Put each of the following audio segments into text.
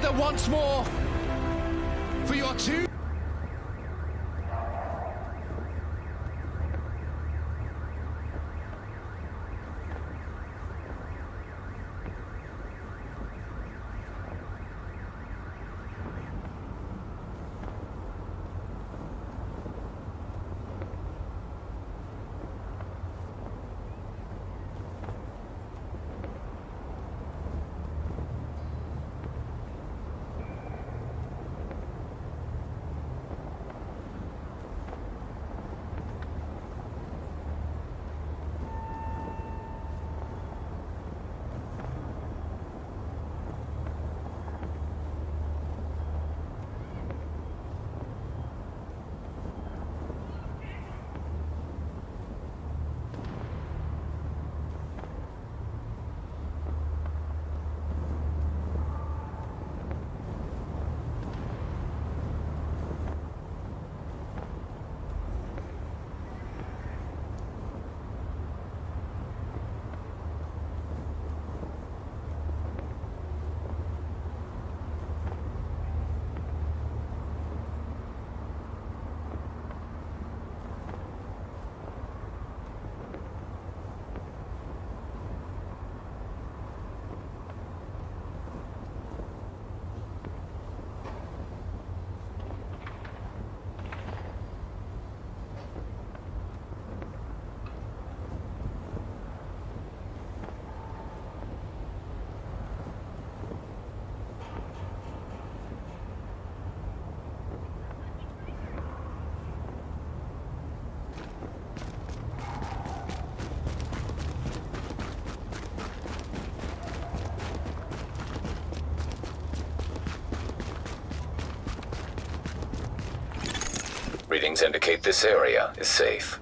together once more for your two. Readings indicate this area is safe.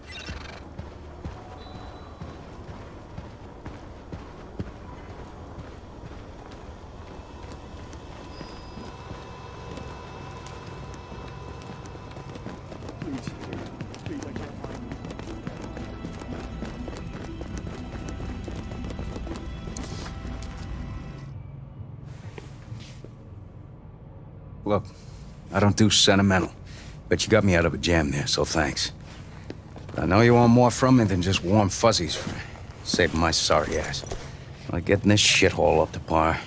Look, I don't do sentimental. But you got me out of a jam there, so thanks. I know you want more from me than just warm fuzzies for saving my sorry ass. Like getting this shithole up to par.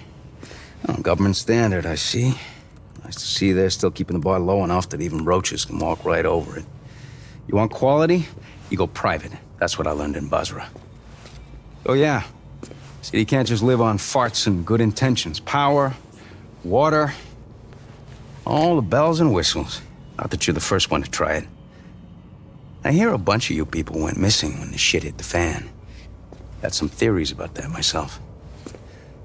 Oh, government standard, I see. Nice to see they're still keeping the bar low enough that even roaches can walk right over it. You want quality? You go private. That's what I learned in Basra. Oh yeah, see, you can't just live on farts and good intentions. Power, water, all the bells and whistles. Not that you're the first one to try it. I hear a bunch of you people went missing when the shit hit the fan. Got some theories about that myself.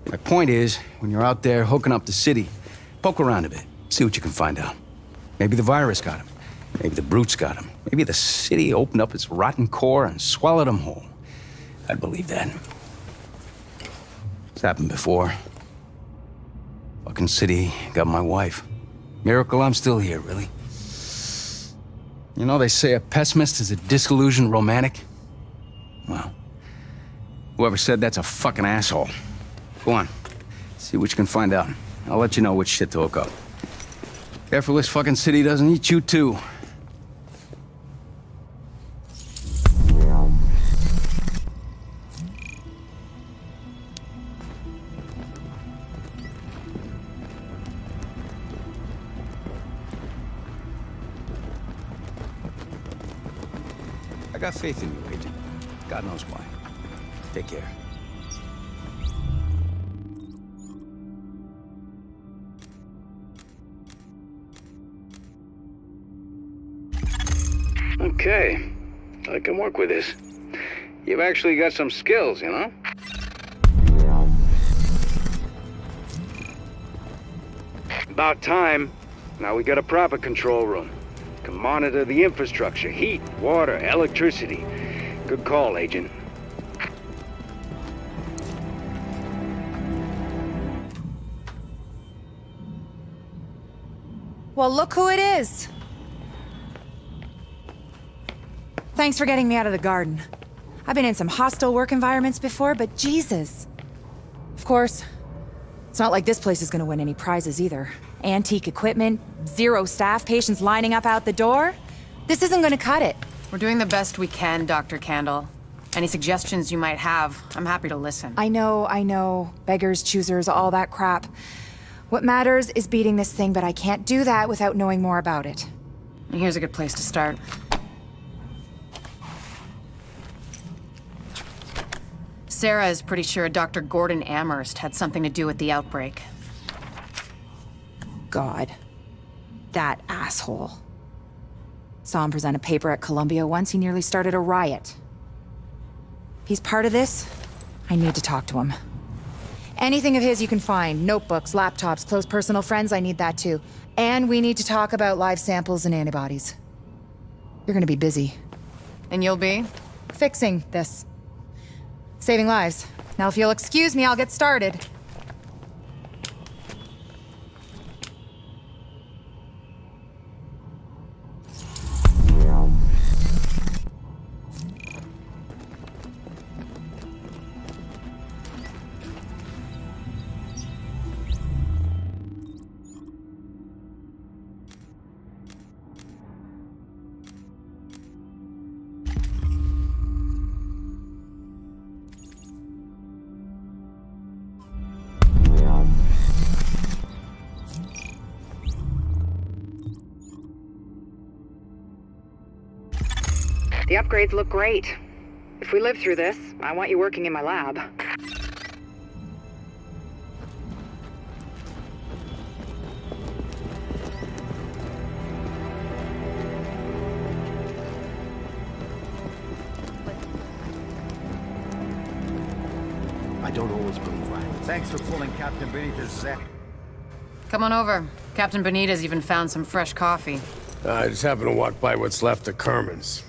My point is, when you're out there hooking up the city, poke around a bit, see what you can find out. Maybe the virus got him. Maybe the brutes got him. Maybe the city opened up its rotten core and swallowed him whole. I'd believe that. It's happened before. Fucking city got my wife. Miracle I'm still here, really. You know, they say a pessimist is a disillusioned romantic. Well, whoever said that's a fucking asshole. Go on, see what you can find out. I'll let you know which shit to hook up. Careful this fucking city doesn't eat you too. I got faith in you, Agent. God knows why. Take care. Okay. I can work with this. You've actually got some skills, you know? About time. Now we got a proper control room. Can monitor the infrastructure, heat, water, electricity. Good call, Agent. Well, look who it is. Thanks for getting me out of the garden. I've been in some hostile work environments before, but Jesus. Of course, it's It's not like this place is gonna win any prizes either. Antique equipment, 0 staff, patients lining up out the door. This isn't gonna cut it. We're doing the best we can, Dr. Candle. Any suggestions you might have, I'm happy to listen. I know. Beggars, choosers, all that crap. What matters is beating this thing, but I can't do that without knowing more about it. And here's a good place to start. Sarah is pretty sure Dr. Gordon Amherst had something to do with the outbreak. God. That asshole. Saw him present a paper at Columbia once. He nearly started a riot. If he's part of this, I need to talk to him. Anything of his you can find. Notebooks, laptops, close personal friends, I need that too. And we need to talk about live samples and antibodies. You're gonna be busy. And you'll be? Fixing this. Saving lives. Now if you'll excuse me, I'll get started. The upgrades look great. If we live through this, I want you working in my lab. I don't always believe right. Thanks for pulling Captain Benitez' Zach. Come on over. Captain Benitez even found some fresh coffee. I just happened to walk by what's left of Kerman's.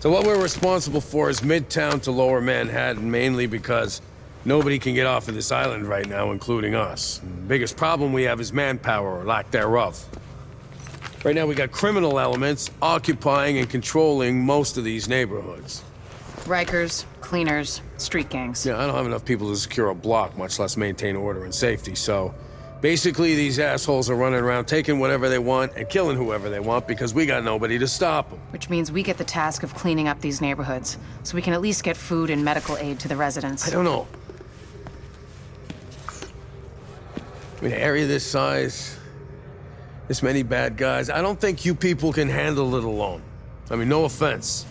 So what we're responsible for is Midtown to Lower Manhattan, mainly because nobody can get off of this island right now, including us. The biggest problem we have is manpower, or lack thereof. Right now we got criminal elements occupying and controlling most of these neighborhoods. Rikers, cleaners, street gangs. Yeah, I don't have enough people to secure a block, much less maintain order and safety, so... Basically, these assholes are running around taking whatever they want and killing whoever they want because we got nobody to stop them. Which means we get the task of cleaning up these neighborhoods, so we can at least get food and medical aid to the residents. I don't know. I mean, an area this size, this many bad guys, I don't think you people can handle it alone. I mean, no offense.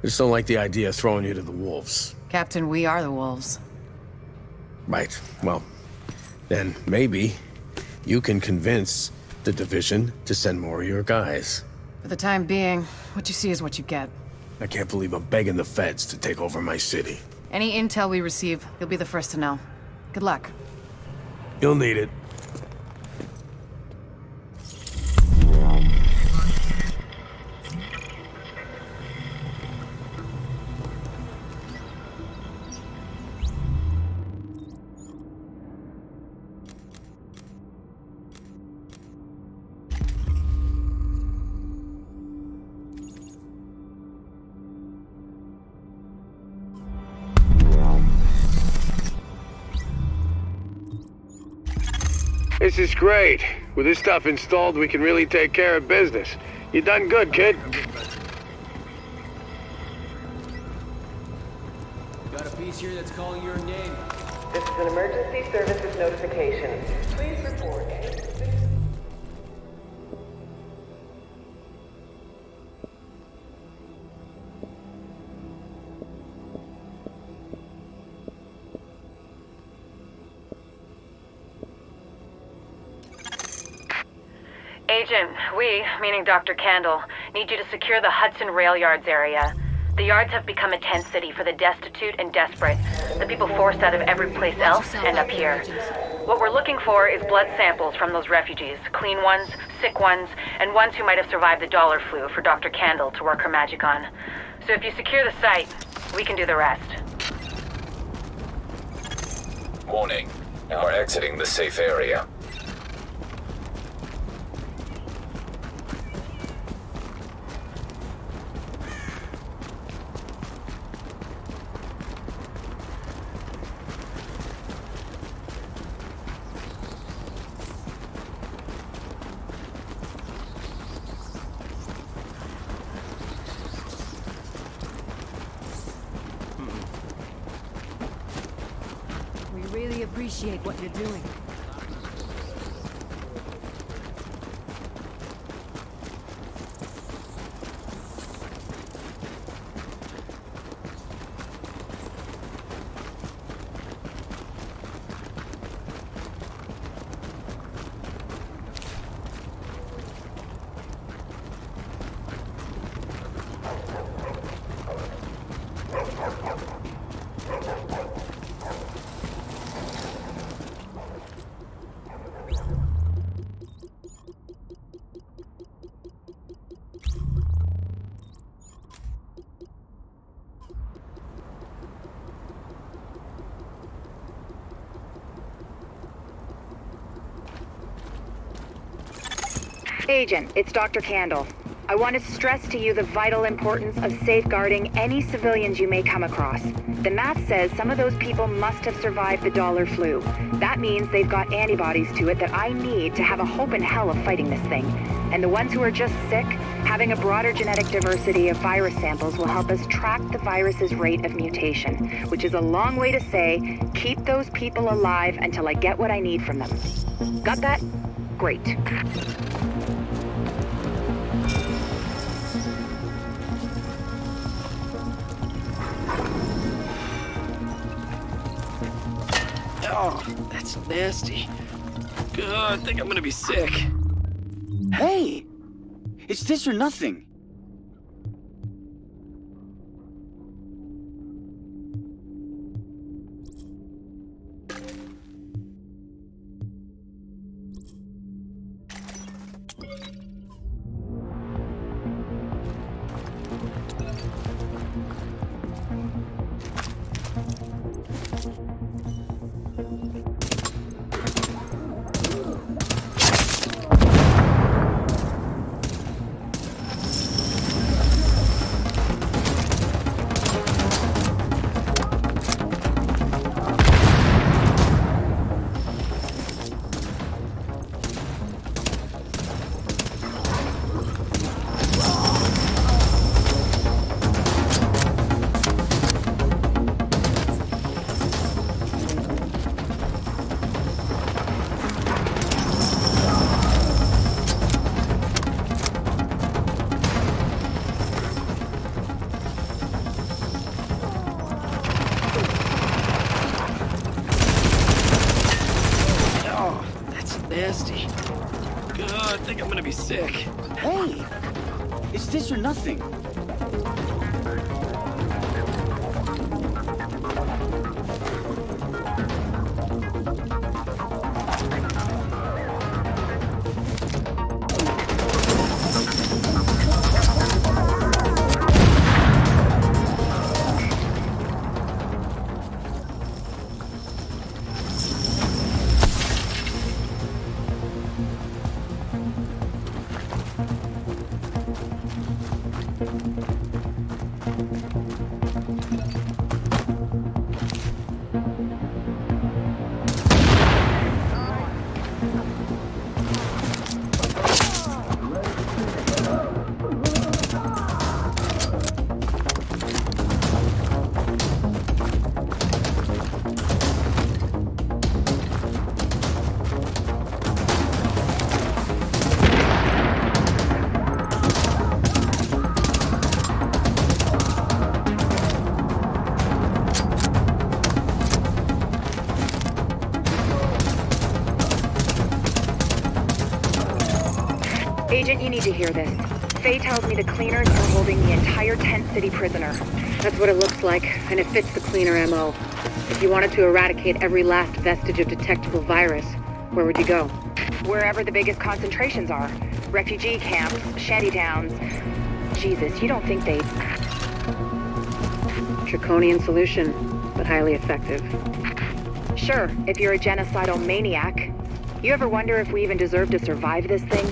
I just don't like the idea of throwing you to the wolves. Captain, we are the wolves. Right, well... Then maybe you can convince the division to send more of your guys. For the time being, what you see is what you get. I can't believe I'm begging the feds to take over my city. Any intel we receive, you'll be the first to know. Good luck. You'll need it. This is great. With this stuff installed, we can really take care of business. You done good, kid. Got a piece here that's calling your name. This is an emergency services notification. Please report any Agent, we, meaning Dr. Candle, need you to secure the Hudson Rail Yards area. The yards have become a tent city for the destitute and desperate. The people forced out of every place else end up here. What we're looking for is blood samples from those refugees. Clean ones, sick ones, and ones who might have survived the dollar flu for Dr. Candle to work her magic on. So if you secure the site, we can do the rest. Warning. Now we're exiting the safe area. appreciate what you're doing. Agent, it's Dr. Candle. I want to stress to you the vital importance of safeguarding any civilians you may come across. The math says some of those people must have survived the dollar flu. That means they've got antibodies to it that I need to have a hope in hell of fighting this thing. And the ones who are just sick, having a broader genetic diversity of virus samples will help us track the virus's rate of mutation, which is a long way to say, keep those people alive until I get what I need from them. Got that? Great. Oh, that's nasty. God, I think I'm gonna be sick. Hey! It's this or nothing. Nasty. God, I think I'm gonna be sick. Hey! It's this or nothing. Agent, you need to hear this. Faye tells me the cleaners are holding the entire Tent City prisoner. That's what it looks like, and it fits the cleaner MO. If you wanted to eradicate every last vestige of detectable virus, where would you go? Wherever the biggest concentrations are. Refugee camps, shantytowns. Jesus, you don't think they'd... Draconian solution, but highly effective. Sure, if you're a genocidal maniac. You ever wonder if we even deserve to survive this thing?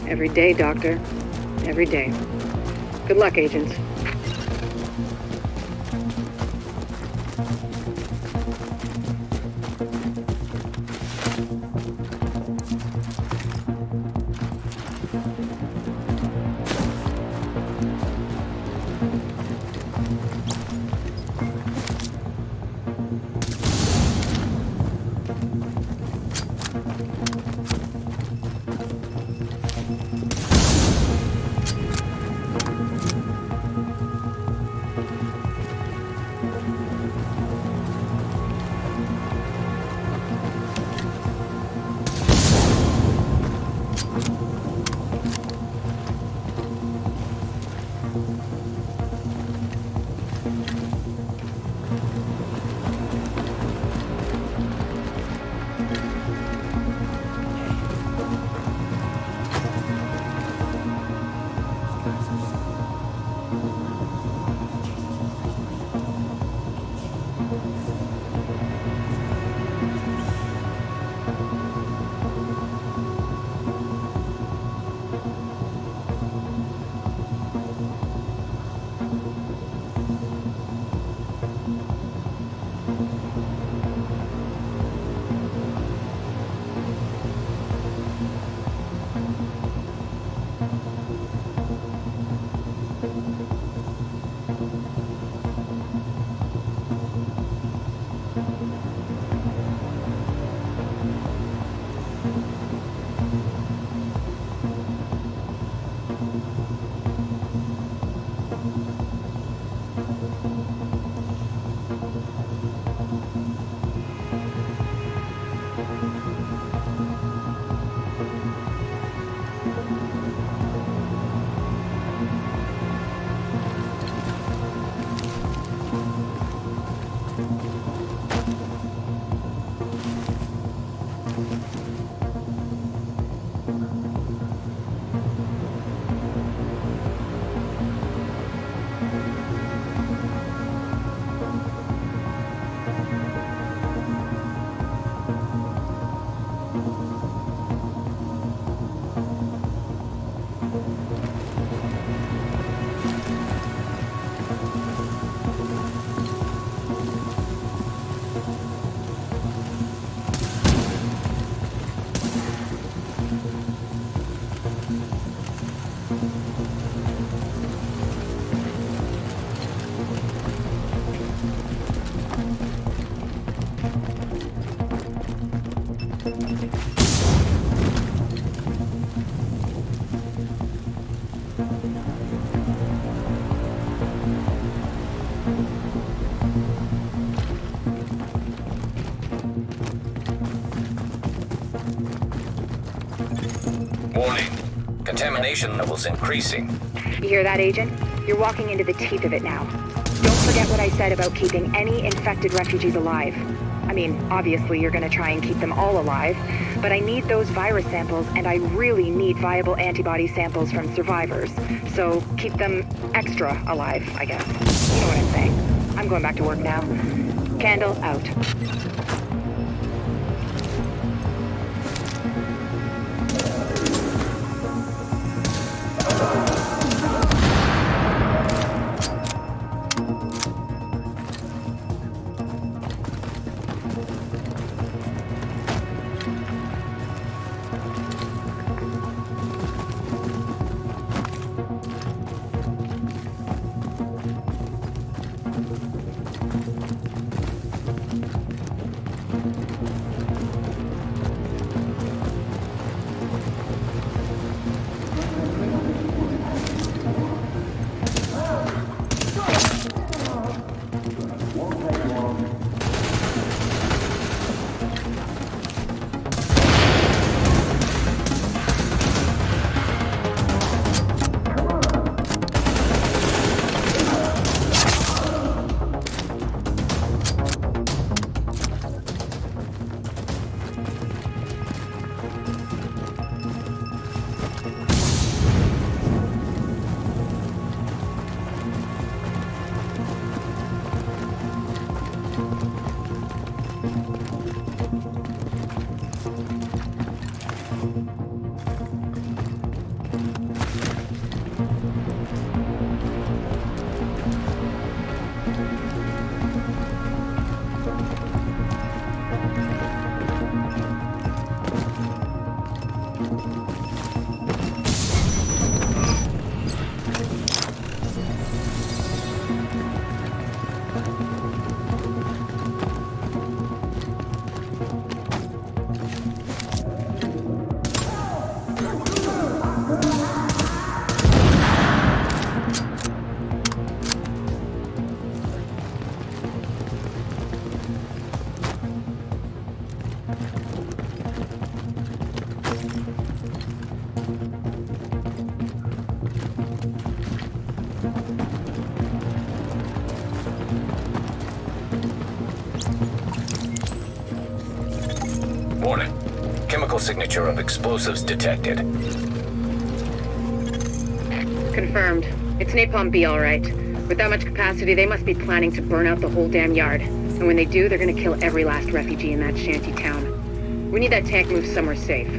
Every day, Doctor. Every day. Good luck, Agent. Contamination levels increasing. You hear that, Agent? You're walking into the teeth of it now. Don't forget what I said about keeping any infected refugees alive. I mean, obviously you're gonna try and keep them all alive, but I need those virus samples, and I really need viable antibody samples from survivors. So keep them extra alive, I guess. You know what I'm saying. I'm going back to work now. Candle out. Warning. Chemical signature of explosives detected. Confirmed. It's Napalm B, all right. With that much capacity, they must be planning to burn out the whole damn yard. And when they do, they're gonna kill every last refugee in that shanty town. We need that tank moved somewhere safe.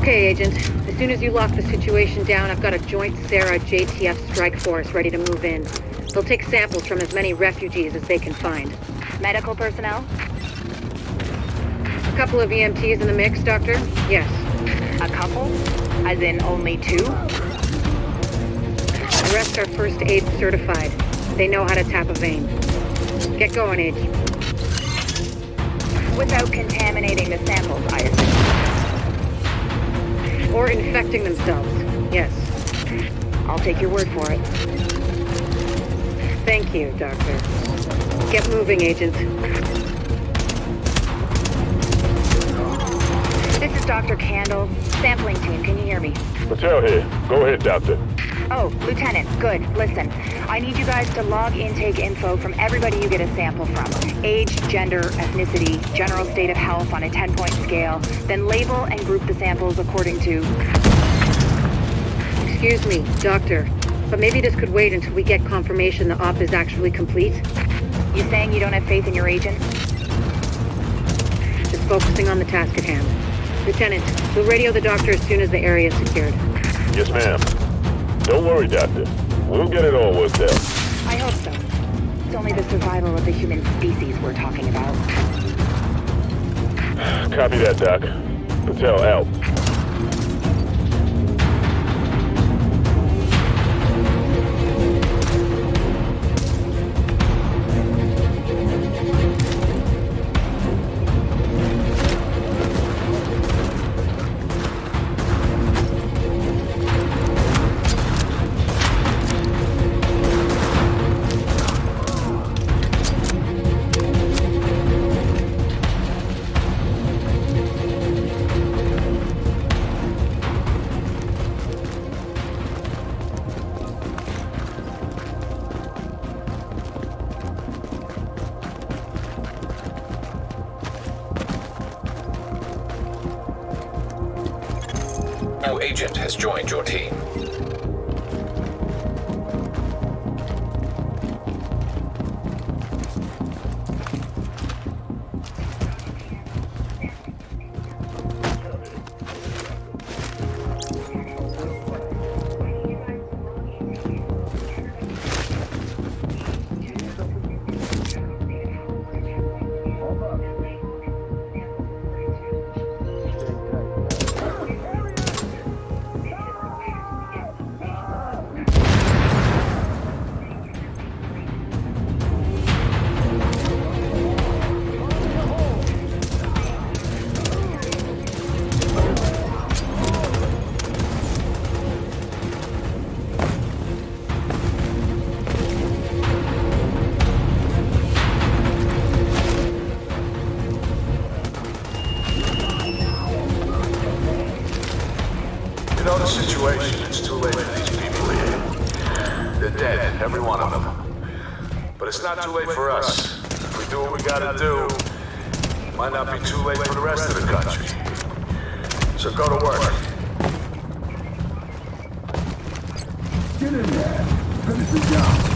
Okay, Agent. As soon as you lock the situation down, I've got a joint Sarah JTF strike force ready to move in. They'll take samples from as many refugees as they can find. Medical personnel? A couple of EMTs in the mix, Doctor? Yes. A couple? As in only two? The rest are first aid certified. They know how to tap a vein. Get going, Agent. Without contaminating the samples, I assume. Or infecting themselves. Yes. I'll take your word for it. Thank you, Doctor. Get moving, Agent. This is Dr. Candle. Sampling team, can you hear me? Patel here. Go ahead, Doctor. Oh, Lieutenant, good. Listen, I need you guys to log intake info from everybody you get a sample from. Age, gender, ethnicity, general state of health on a 10-point scale. Then label and group the samples according to... Excuse me, Doctor, but maybe this could wait until we get confirmation the op is actually complete? You saying you don't have faith in your agent? Just focusing on the task at hand. Lieutenant, we'll radio the doctor as soon as the area is secured. Yes, ma'am. Don't worry, Doctor. We'll get it all worked out. I hope so. It's only the survival of the human species we're talking about. Copy that, Doc. Patel out. New agent has joined your team. You know the situation. It's too late for these people here. They're dead, every one of them. But it's not too late for us. If we do what we gotta do, it might not be too late for the rest of the country. So go to work. Get in there. Finish the job.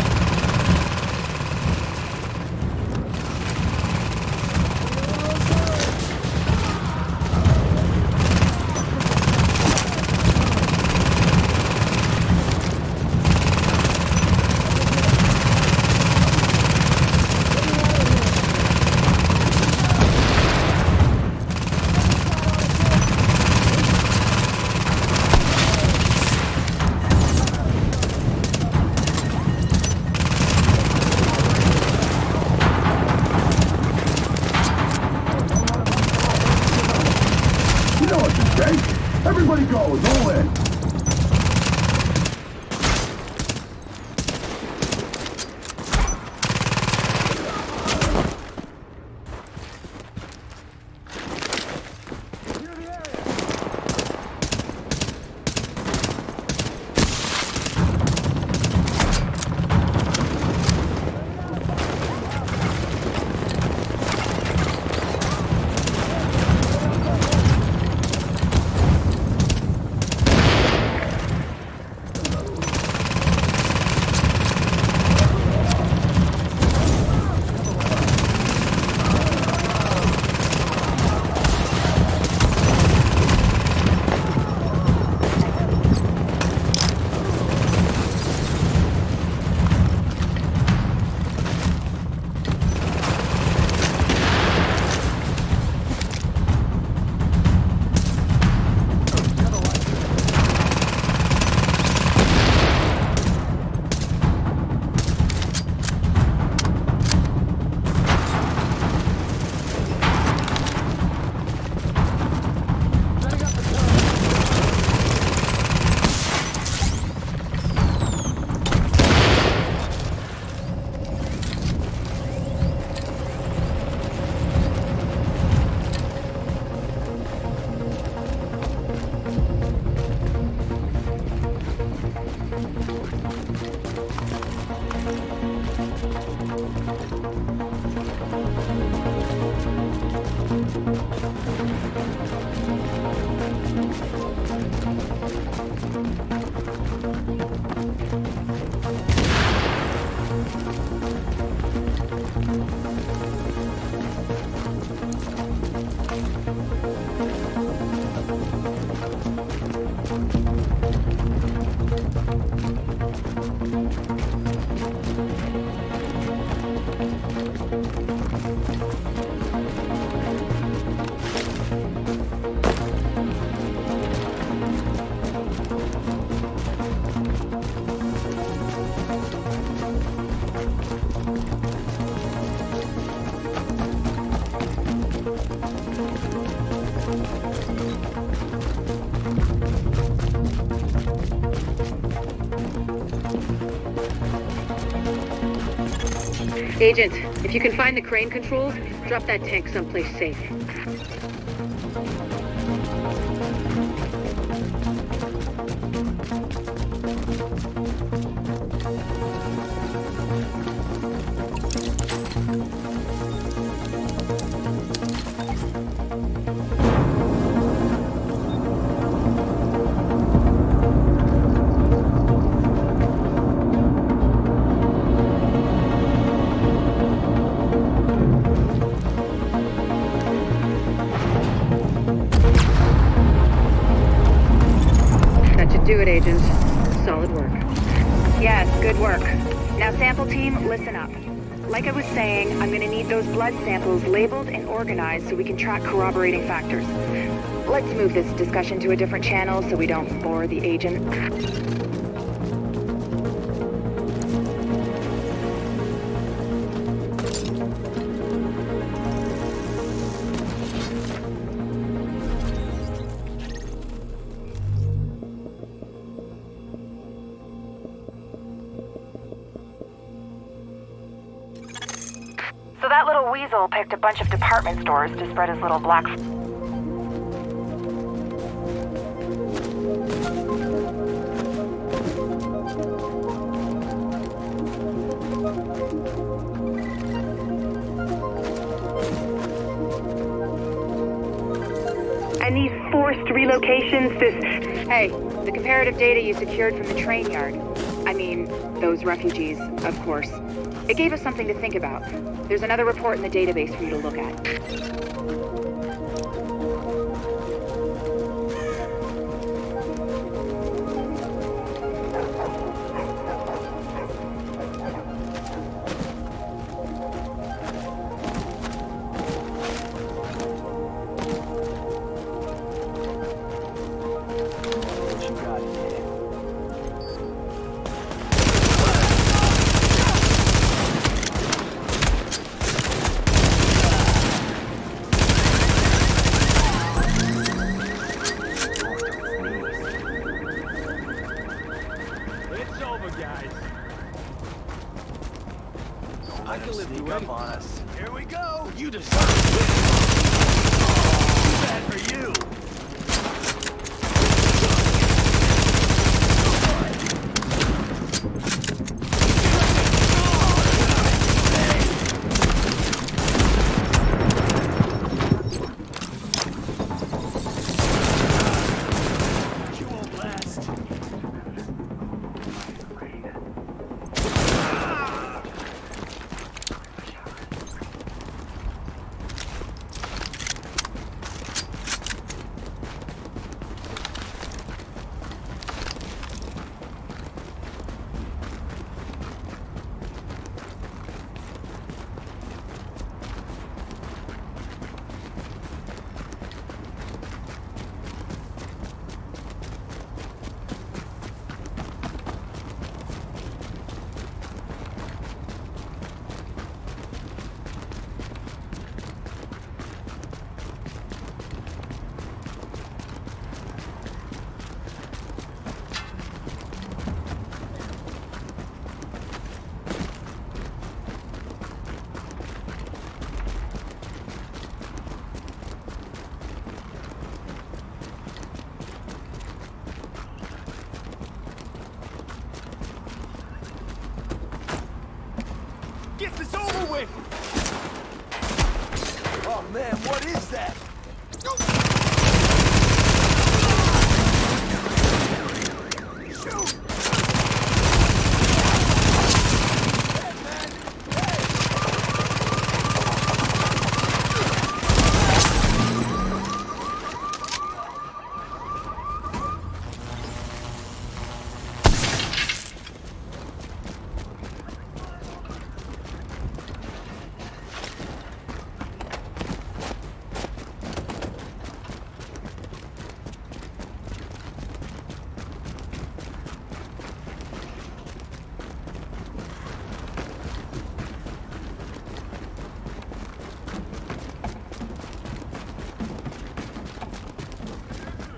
Everybody go, it's all in. Agent, if you can find the crane controls, drop that tank someplace safe. Do it, Agent. Solid work. Yes, good work. Now, sample team, listen up. Like I was saying, I'm gonna need those blood samples labeled and organized so we can track corroborating factors. Let's move this discussion to a different channel so we don't bore the agent. So that little weasel picked a bunch of department stores to spread his little black... And these forced relocations, Hey, the comparative data you secured from the train yard. I mean, those refugees, of course. It gave us something to think about. There's another report in the database for you to look at. I can live through up on us. Here we go. You deserve it. Too bad for you. You won't last. Get this over with! Oh man, what is that? Shoot!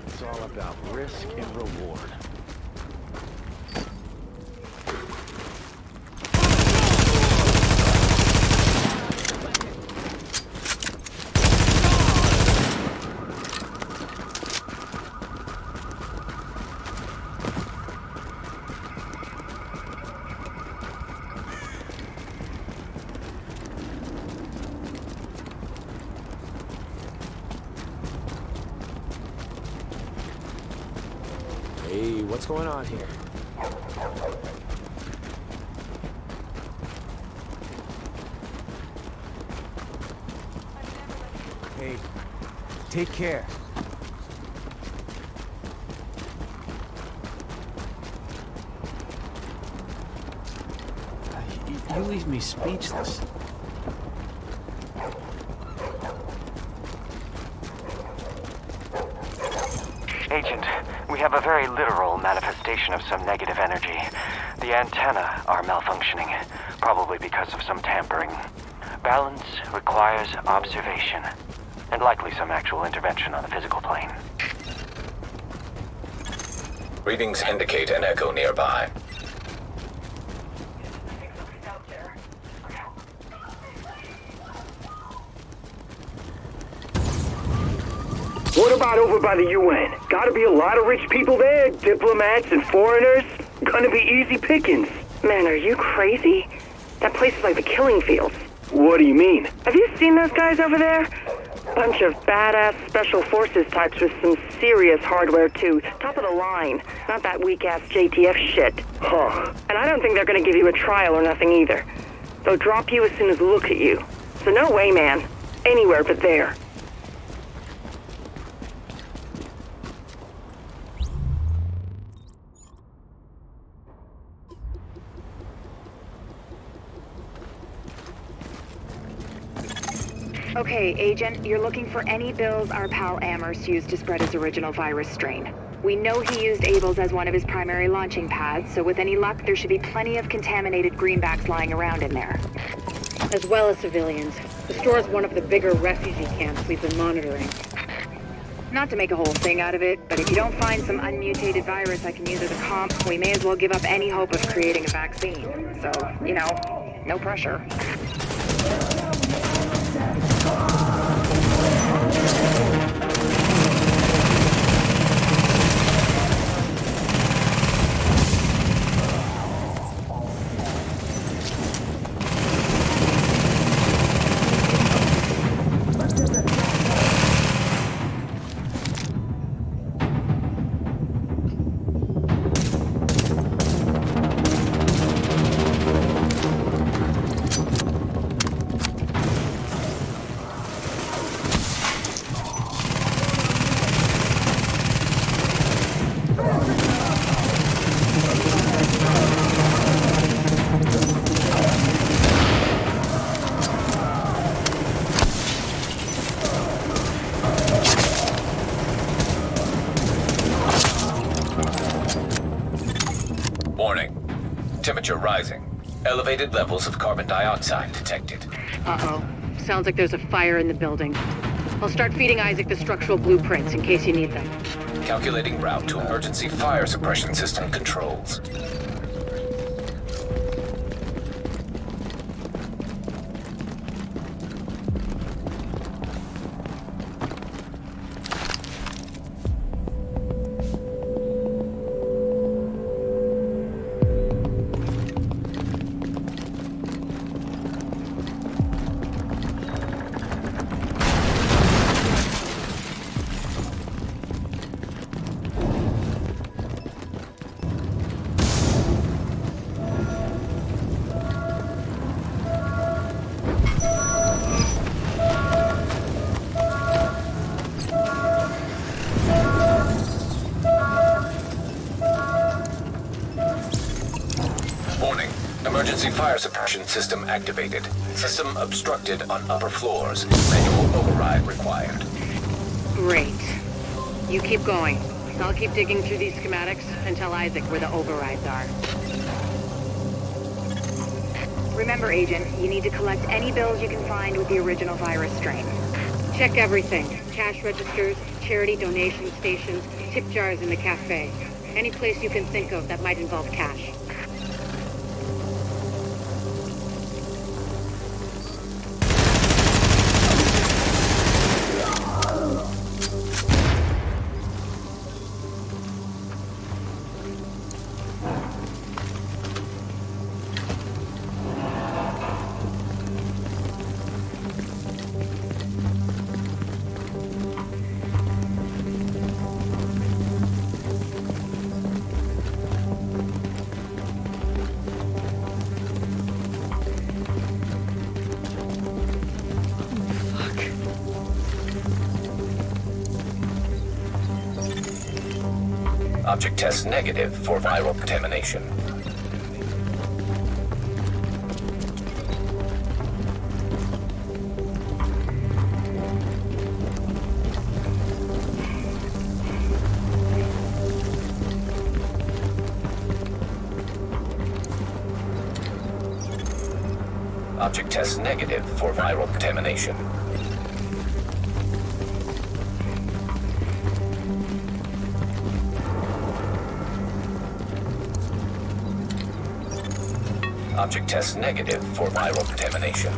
It's all about risk and reward. Hey, what's going on here? Hey, take care. You leave me speechless. Agent, we have a very literal manifestation of some negative energy. The antennae are malfunctioning, probably because of some tampering. Balance requires observation, and likely some actual intervention on the physical plane. Readings indicate an echo nearby. What about over by the UN? Gotta be a lot of rich people there, diplomats and foreigners. Gonna be easy pickings. Man, are you crazy? That place is like the killing fields. What do you mean? Have you seen those guys over there? Bunch of badass special forces types with some serious hardware too. Top of the line. Not that weak-ass JTF shit. Huh. And I don't think they're gonna give you a trial or nothing either. They'll drop you as soon as they look at you. So no way, man. Anywhere but there. Okay, Agent, you're looking for any bills our pal Amherst used to spread his original virus strain. We know he used Abel's as one of his primary launching pads, so with any luck, there should be plenty of contaminated greenbacks lying around in there. As well as civilians. The store is one of the bigger refugee camps we've been monitoring. Not to make a whole thing out of it, but if you don't find some unmutated virus I can use as a comp, we may as well give up any hope of creating a vaccine. So, you know, no pressure. Temperature rising. Elevated levels of carbon dioxide detected. Uh-oh. Sounds like there's a fire in the building. I'll start feeding Isaac the structural blueprints in case you need them. Calculating route to emergency fire suppression system controls. Emergency fire suppression system activated. System obstructed on upper floors. Manual override required. Great. You keep going. I'll keep digging through these schematics and tell Isaac where the overrides are. Remember, Agent, you need to collect any bills you can find with the original virus strain. Check everything. Cash registers, charity donation stations, tip jars in the cafe. Any place you can think of that might involve cash. Object test negative for viral contamination. Object test negative for viral contamination. Object test negative for viral contamination.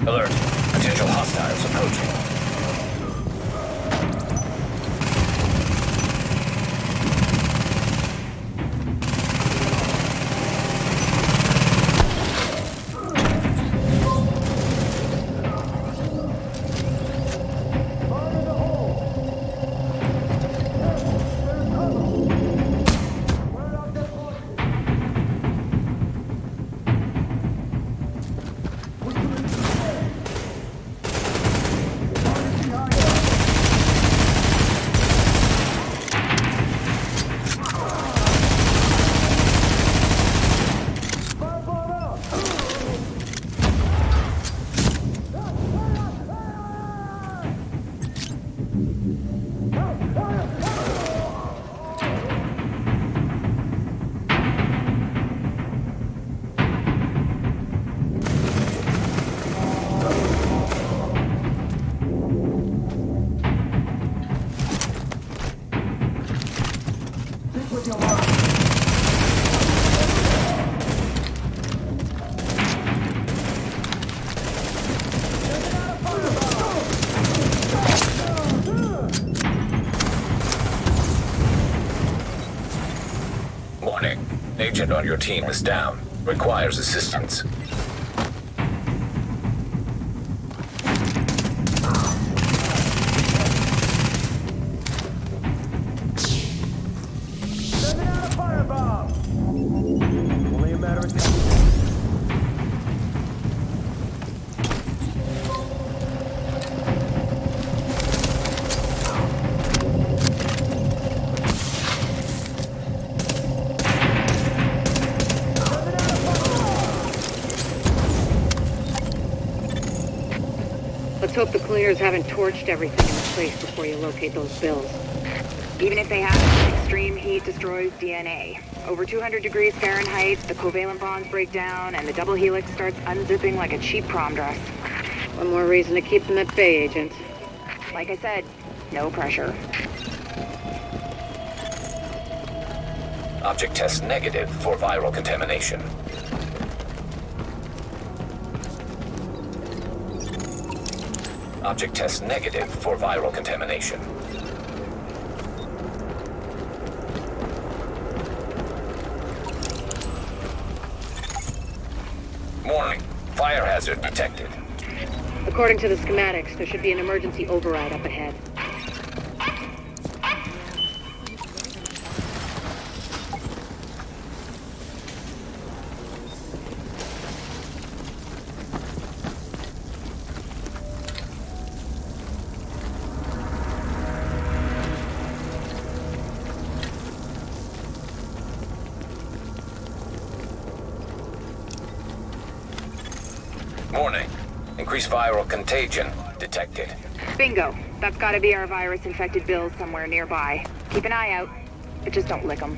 Alert. Potential hostiles approaching. Warning. Agent on your team is down. Requires assistance. Let's hope the cleaners haven't torched everything in the place before you locate those bills. Even if they have, extreme heat destroys DNA. Over 200 degrees Fahrenheit, the covalent bonds break down, and the double helix starts unzipping like a cheap prom dress. One more reason to keep them at bay, Agent. Like I said, no pressure. Object test negative for viral contamination. Object test negative for viral contamination. Warning. Fire hazard detected. According to the schematics, there should be an emergency override up ahead. Warning. Increased viral contagion detected. Bingo. That's gotta be our virus-infected bills somewhere nearby. Keep an eye out. but just don't lick them.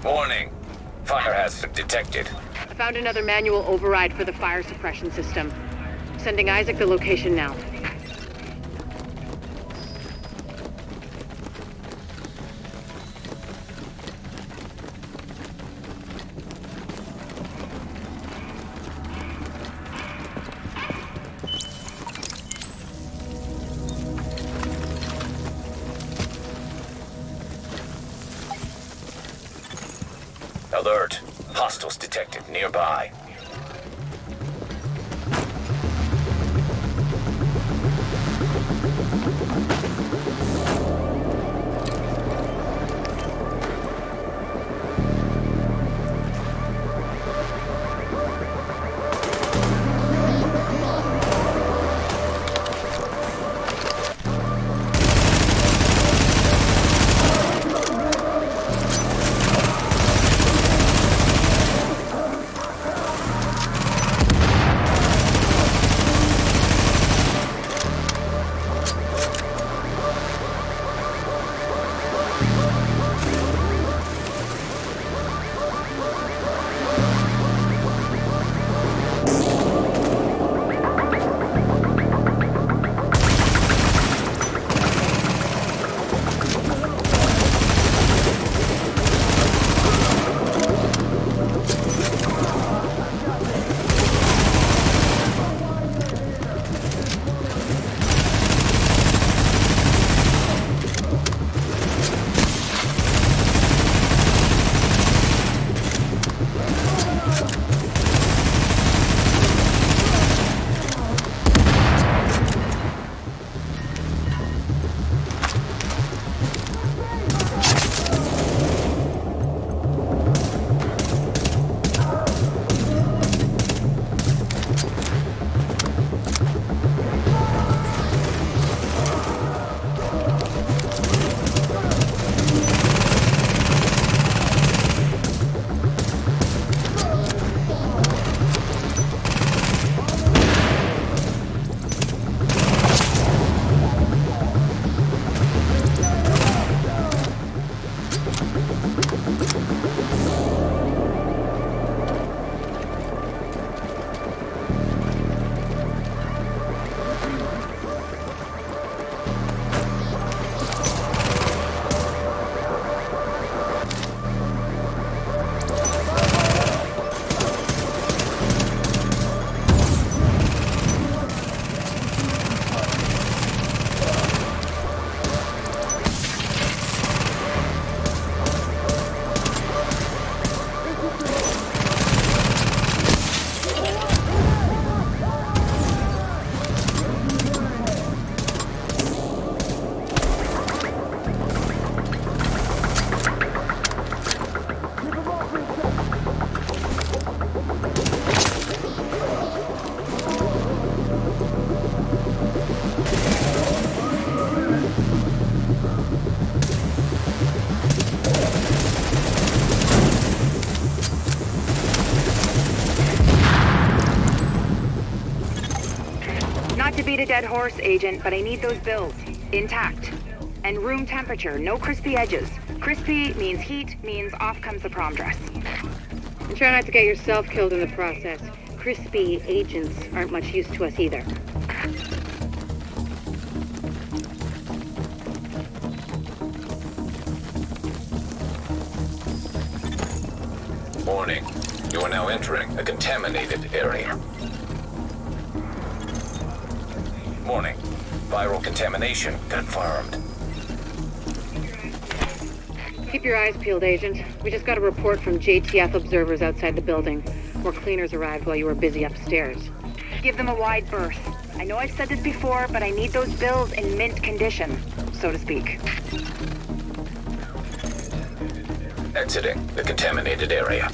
Warning. Fire hazard detected. I found another manual override for the fire suppression system. Sending Isaac the location now. Alert. Hostiles detected nearby. To beat a dead horse, Agent, but I need those bills. Intact. And room temperature, no crispy edges. Crispy means heat, means off comes the prom dress. And try not to get yourself killed in the process. Crispy agents aren't much use to us either. Warning. You are now entering a contaminated area. Warning. Viral contamination confirmed. Keep your eyes peeled, Agent. We just got a report from JTF observers outside the building. More cleaners arrived while you were busy upstairs. Give them a wide berth. I know I've said this before, but I need those bills in mint condition, so to speak. Exiting the contaminated area.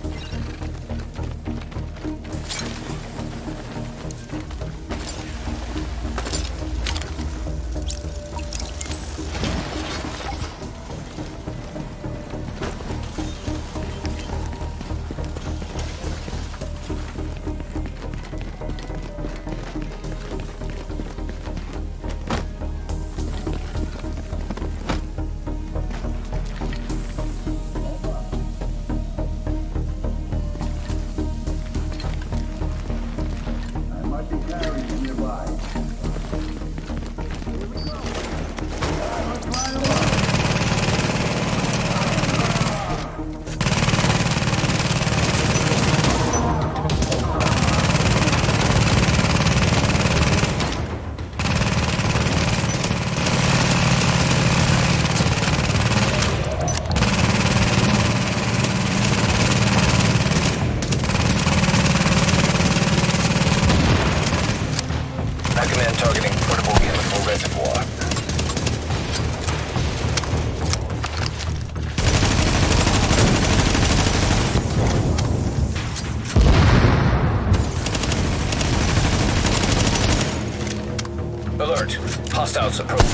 Hostiles approaching.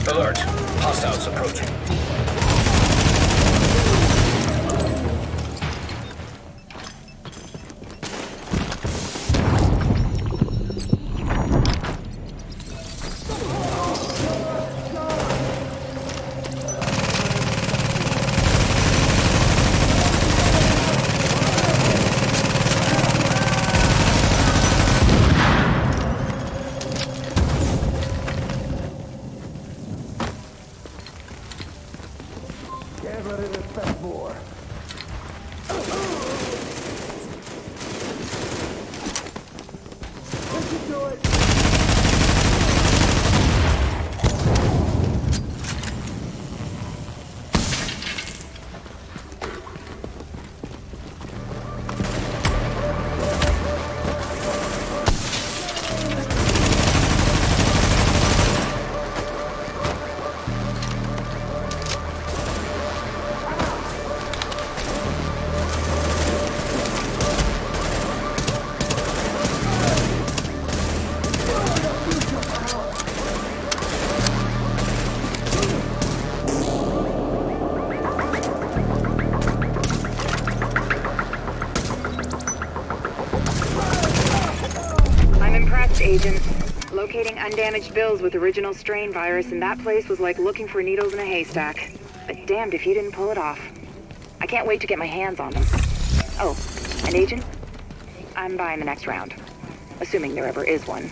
Alert. Hostiles approaching. Agent. Locating undamaged bills with original strain virus in that place was like looking for needles in a haystack. But damned if you didn't pull it off. I can't wait to get my hands on them. Oh, and Agent? I'm buying the next round. Assuming there ever is one.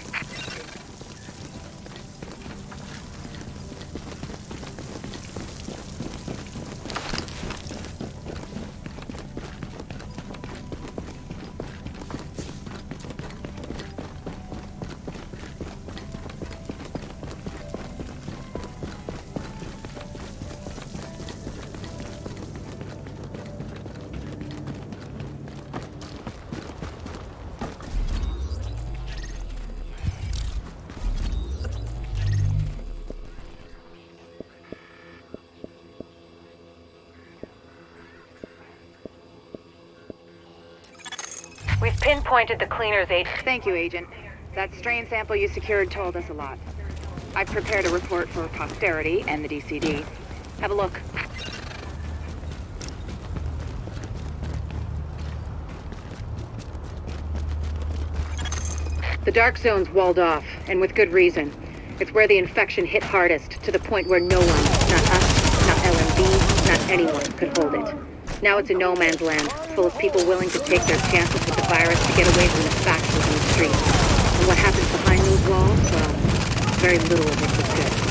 We've pinpointed the cleaner's agent. Thank you, Agent. That strain sample you secured told us a lot. I've prepared a report for posterity and the DCD. Have a look. The Dark Zone's walled off, and with good reason. It's where the infection hit hardest, to the point where no one, not us, not LMB, not anyone, could hold it. Now it's a no man's land, full of people willing to take their chances with the virus to get away from the factions in the streets. And what happens behind those walls? Well, very little of it is good.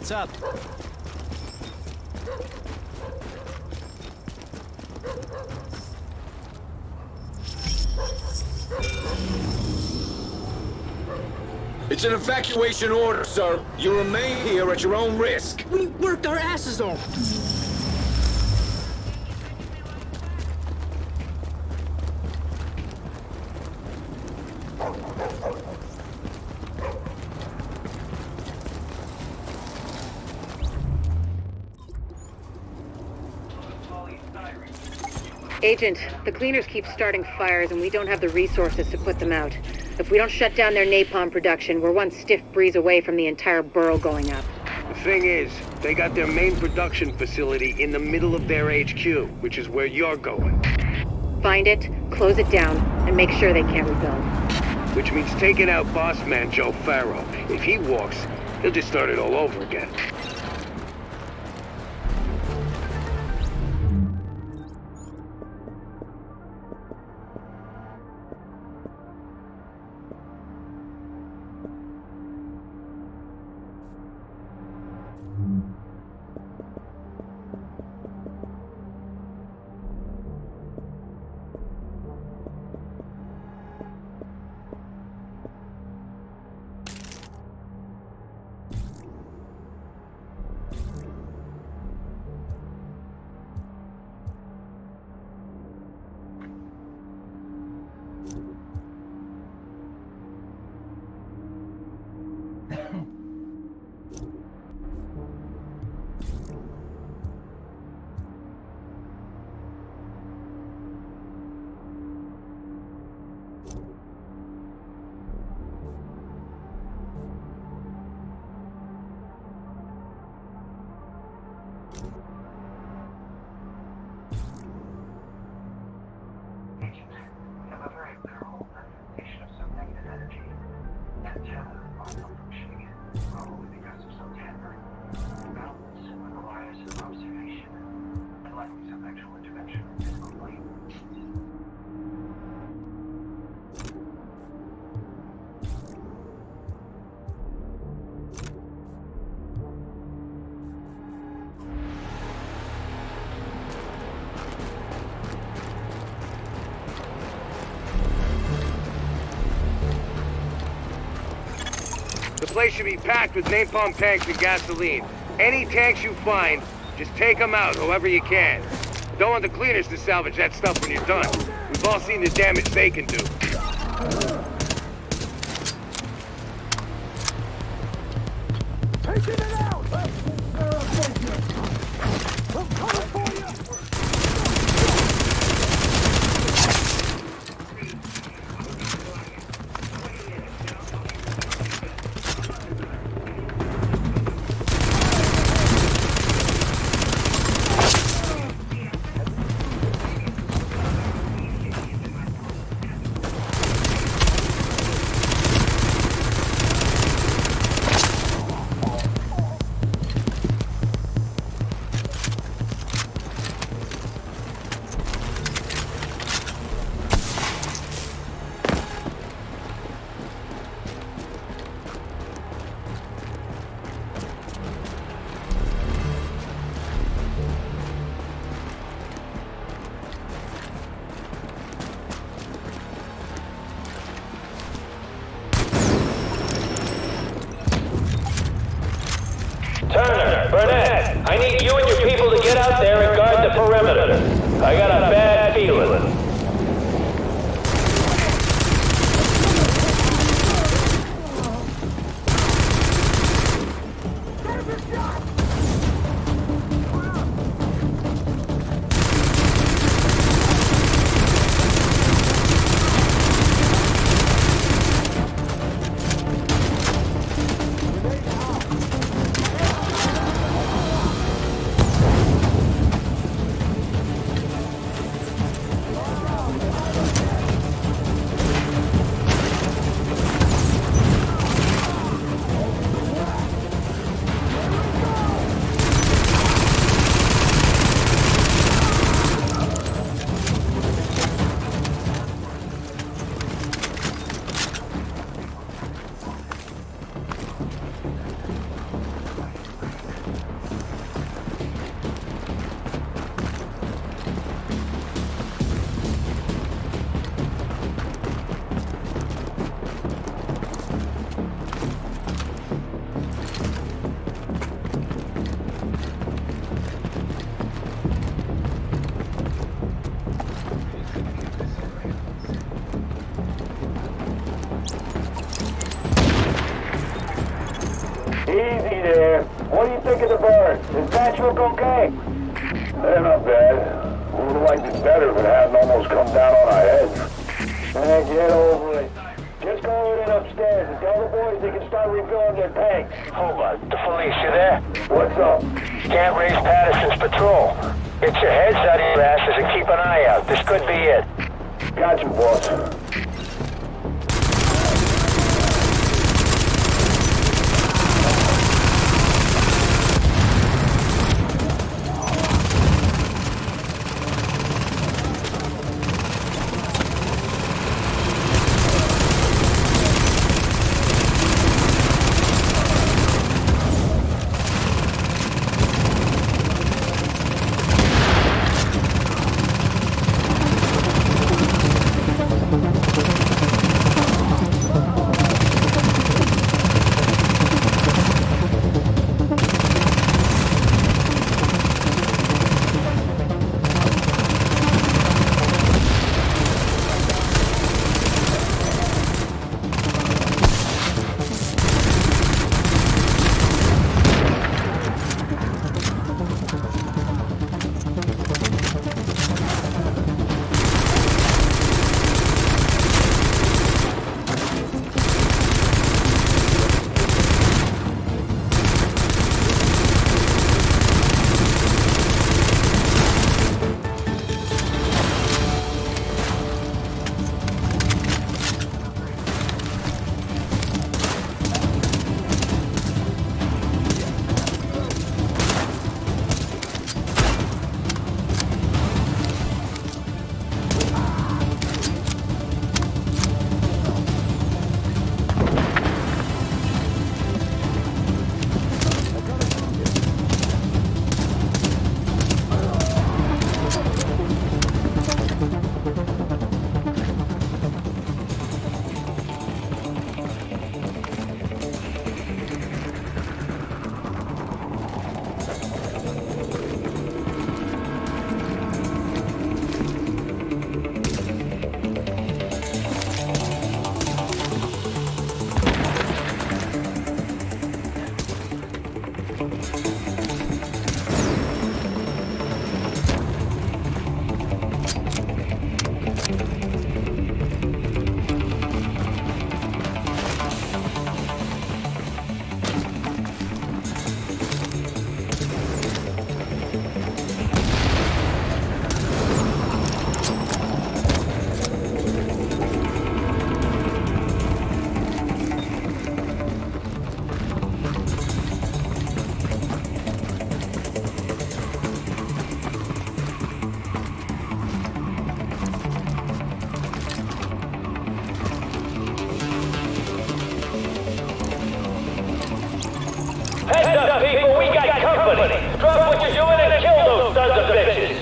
What's up? It's an evacuation order, sir. You remain here at your own risk. We worked our asses off. Agent, the cleaners keep starting fires and we don't have the resources to put them out. If we don't shut down their napalm production, we're one stiff breeze away from the entire borough going up. The thing is, they got their main production facility in the middle of their HQ, which is where you're going. Find it, close it down, and make sure they can't rebuild. Which means taking out boss man Joe Farrow. If he walks, he'll just start it all over again. The place should be packed with napalm tanks and gasoline. Any tanks you find, just take them out however you can. Don't want the cleaners to salvage that stuff when you're done. We've all seen the damage they can do. Taking it out! I'm coming for you! Turner, Burnett, I need you and your people to get out there and guard the perimeter. I got a bad feeling. look okay? They're not bad. Would have liked it better if it hadn't almost come down on our heads. Get over it. Just go in upstairs and tell the boys they can start refilling their tanks. Hold on. Felice, you there? What's up? Can't raise Patterson's patrol. Get your heads out of your asses and keep an eye out. This could be it. Got you, boss. Heads up, people, we got company. Drop what you're doing and kill those sons of bitches.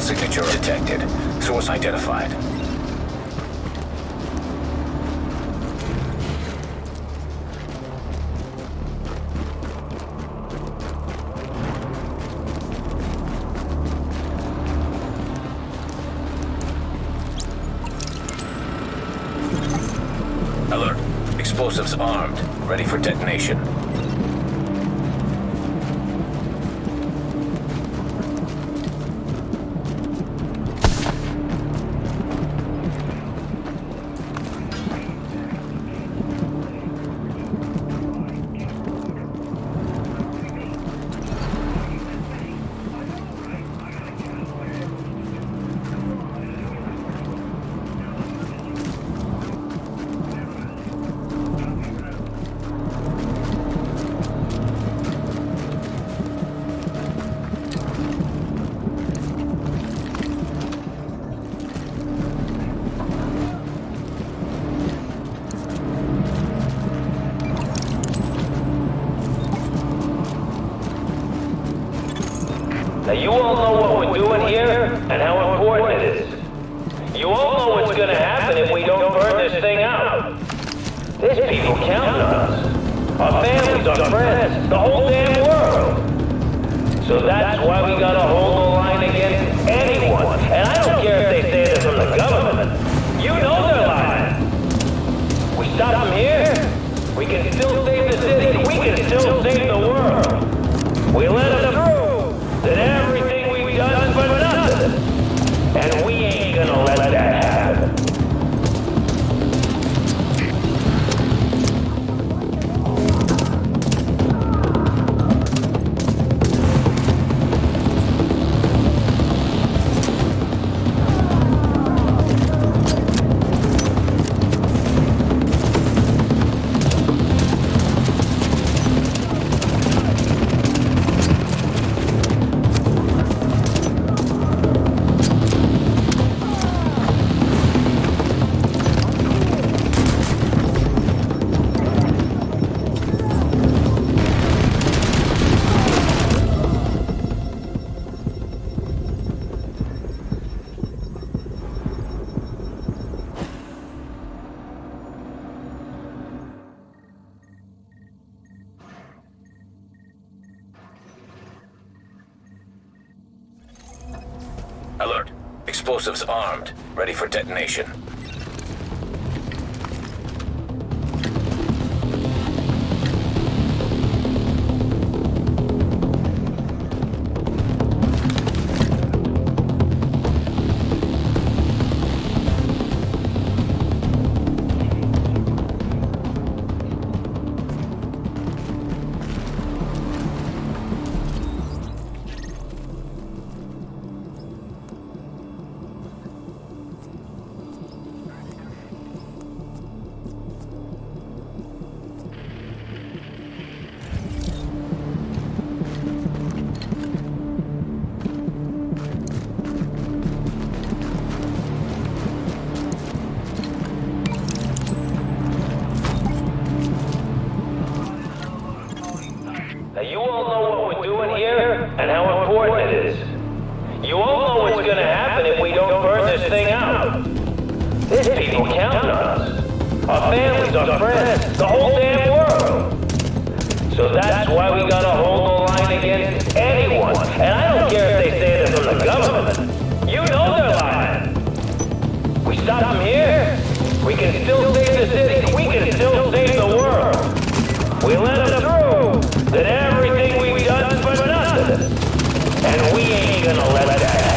Signature detected. Source identified. Alert. Explosives armed. Ready for detonation. Now you all know what we're doing here and how important it is. You all know what's gonna happen if we don't burn this thing out. There's people counting on us. our families, our friends, the whole damn world. So that's why we gotta hold the line against anyone. And I don't care if they say they're from the government. You know they're lying. We stop them here, we can still save the city, we can still save the world. We let them through, then everything we've done for nothing. And we ain't gonna let that happen. Alert. Explosives armed. Ready for detonation. Now you all know what we're doing here and how important it is. You all know what's gonna happen if we don't burn this thing out. There's people counting on us. Our families, our friends, the whole damn world. So that's why we gotta hold the line against anyone. And I don't care if they say they're from the government. You know they're lying. We stop them here, we can still save the city, we can still save the world. We let them through, then everything we've done for nothing. And we ain't gonna let that happen.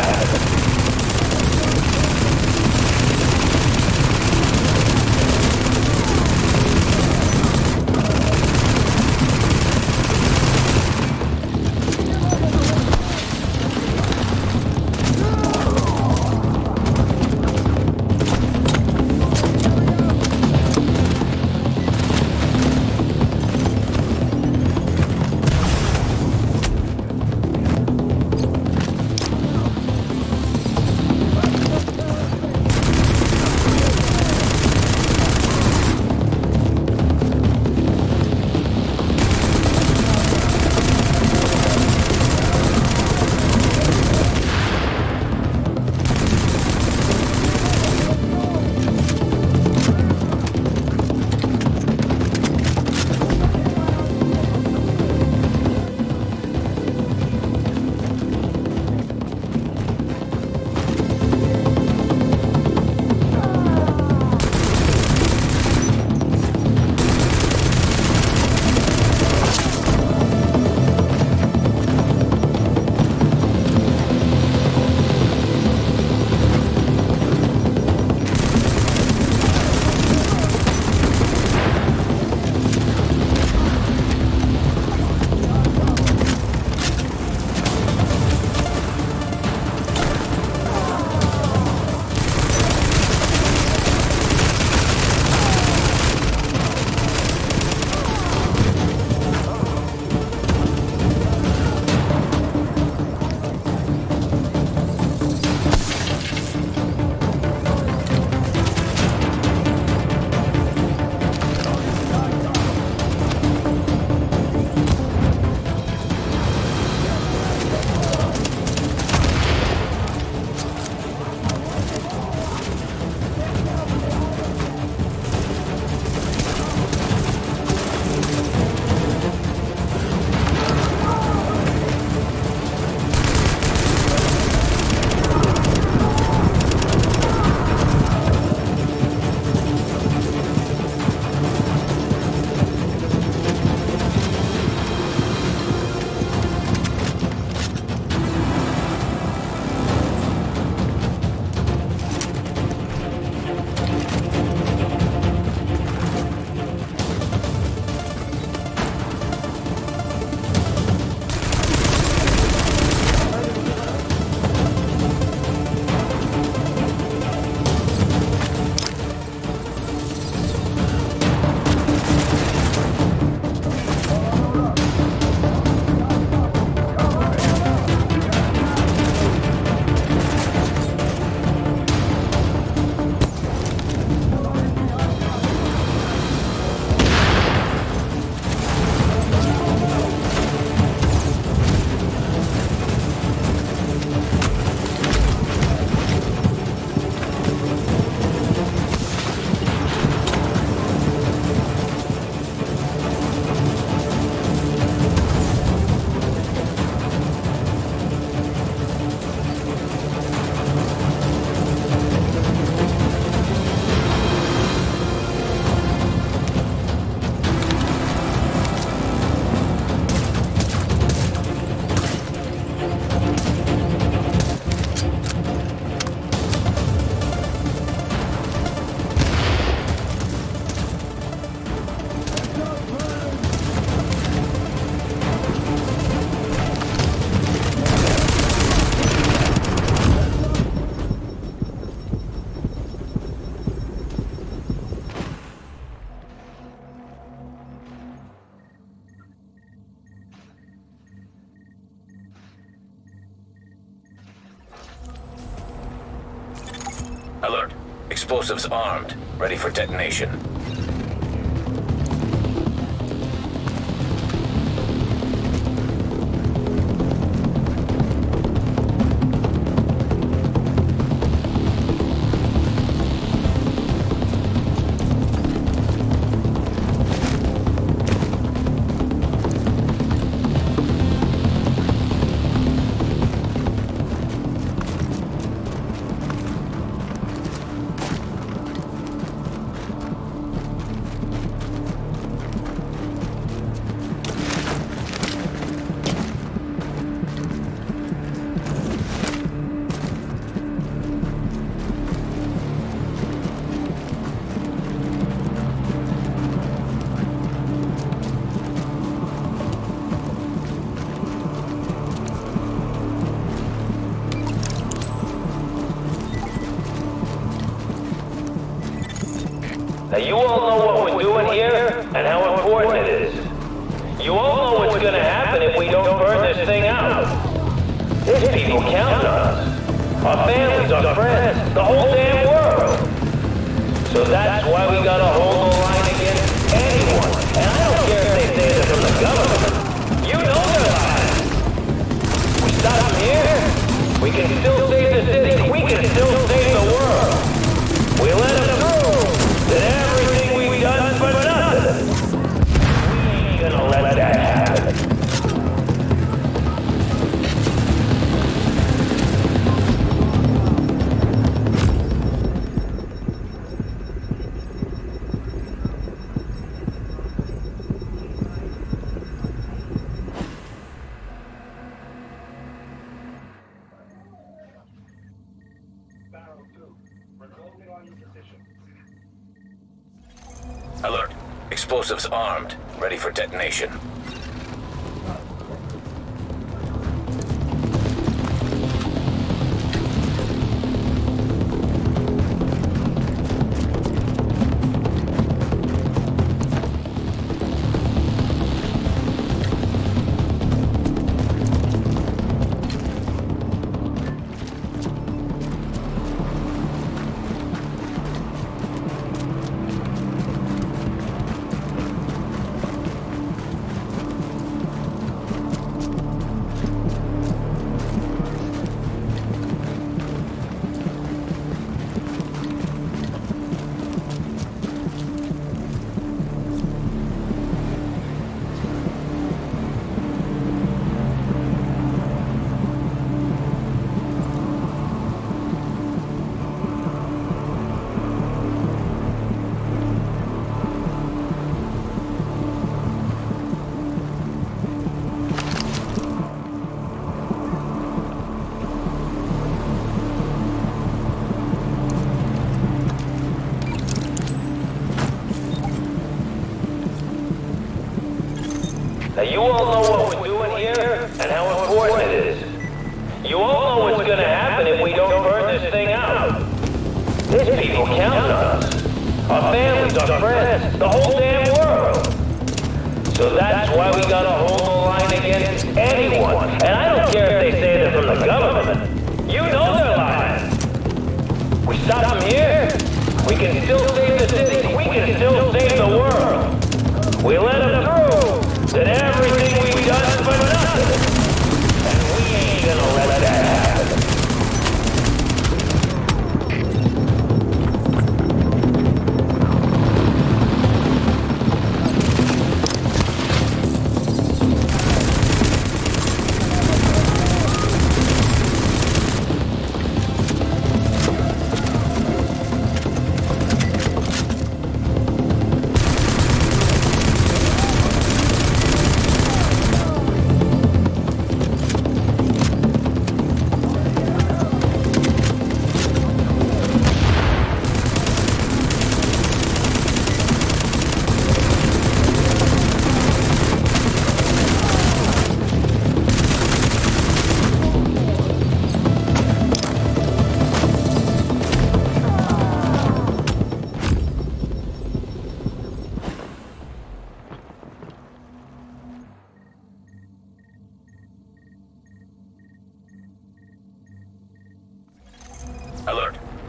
Explosives armed, ready for detonation. Now you all know what we're doing here and how important it is. You all know what's gonna happen if we don't burn this thing out. There's people counting on us. Our families, our friends, the whole damn world. So that's why we gotta hold the line against anyone. And I don't care if they say they're from the government. You know they're lying. We stop them here, we can still save the city, we can still save the world. We let them through. That everything we've done for nothing. We ain't gonna let that happen. Alert. Explosives armed, ready for detonation. Now you all know what we're doing here and how important it is. You all know what's gonna happen if we don't burn this thing out. There's people counting on us. Our families, our friends, the whole damn world. So that's why we gotta hold the line against anyone. And I don't care if they say they're from the government. You know they're lying. We stop them here, we can still save the city, we can still save the world. We let them through. That everything we've done for nothing. And we ain't gonna let that happen.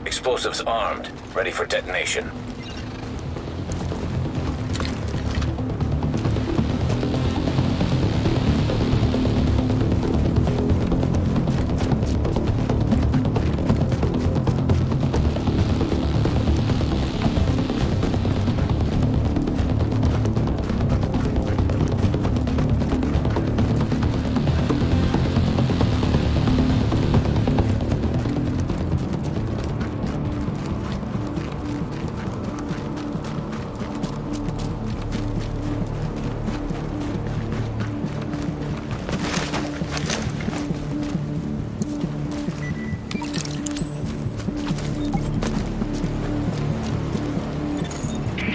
Explosives armed, ready for detonation.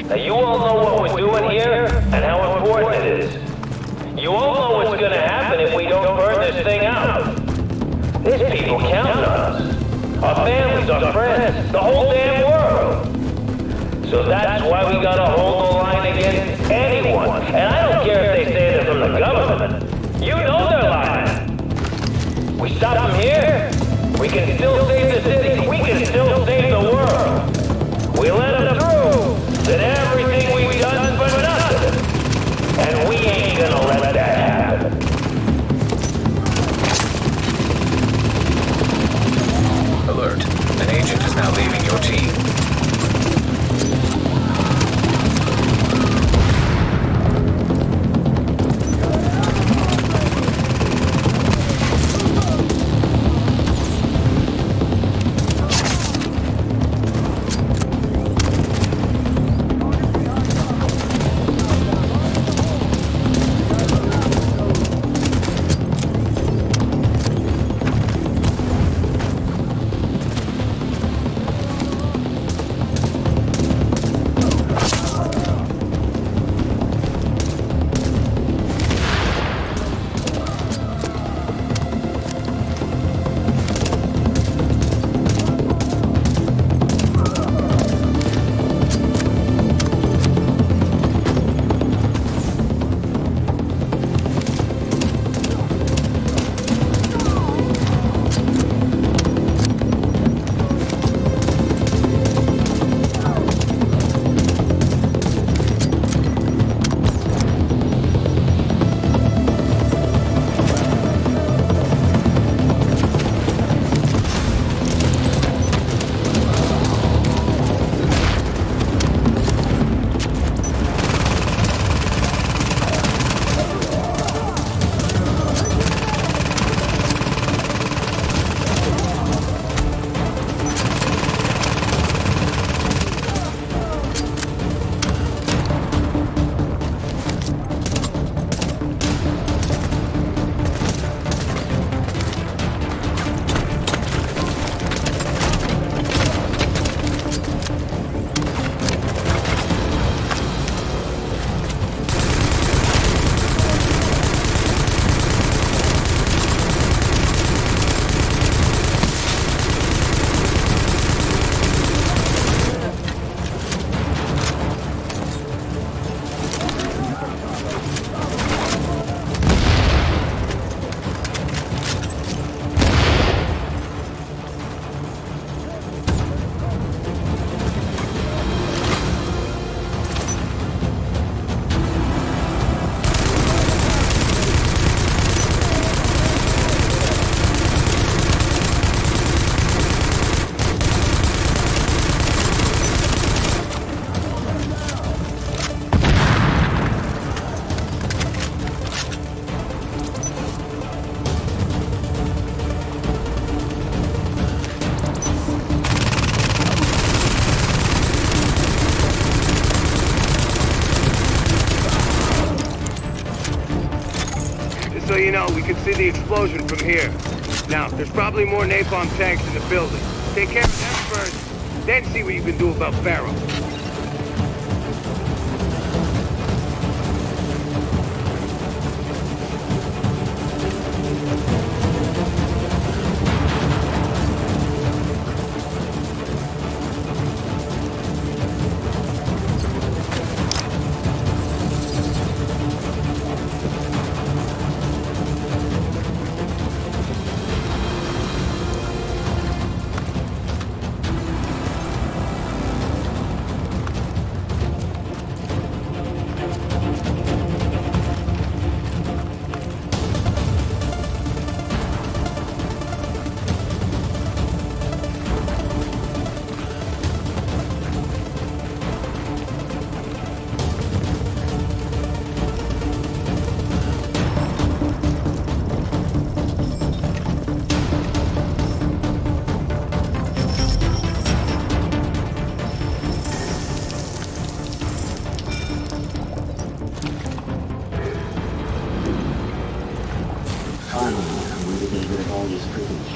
Now you all know what we're doing here and how important it is. You all know what's gonna happen if we don't burn this thing out. There's people counting on us. Our families, our friends, the whole damn world. So that's why we gotta hold the line against anyone. And I don't care if they say they're from the government. You know they're lying. We stop them here, we can still save the city. We can still save the world. We let them through, then everything we've done for nothing. And we ain't gonna let that happen. Alert. An agent is now leaving your team. So you know, we can see the explosion from here. Now, there's probably more napalm tanks in the building. Take care of them first, then see what you can do about Barrow. following are where the data of all these privileges.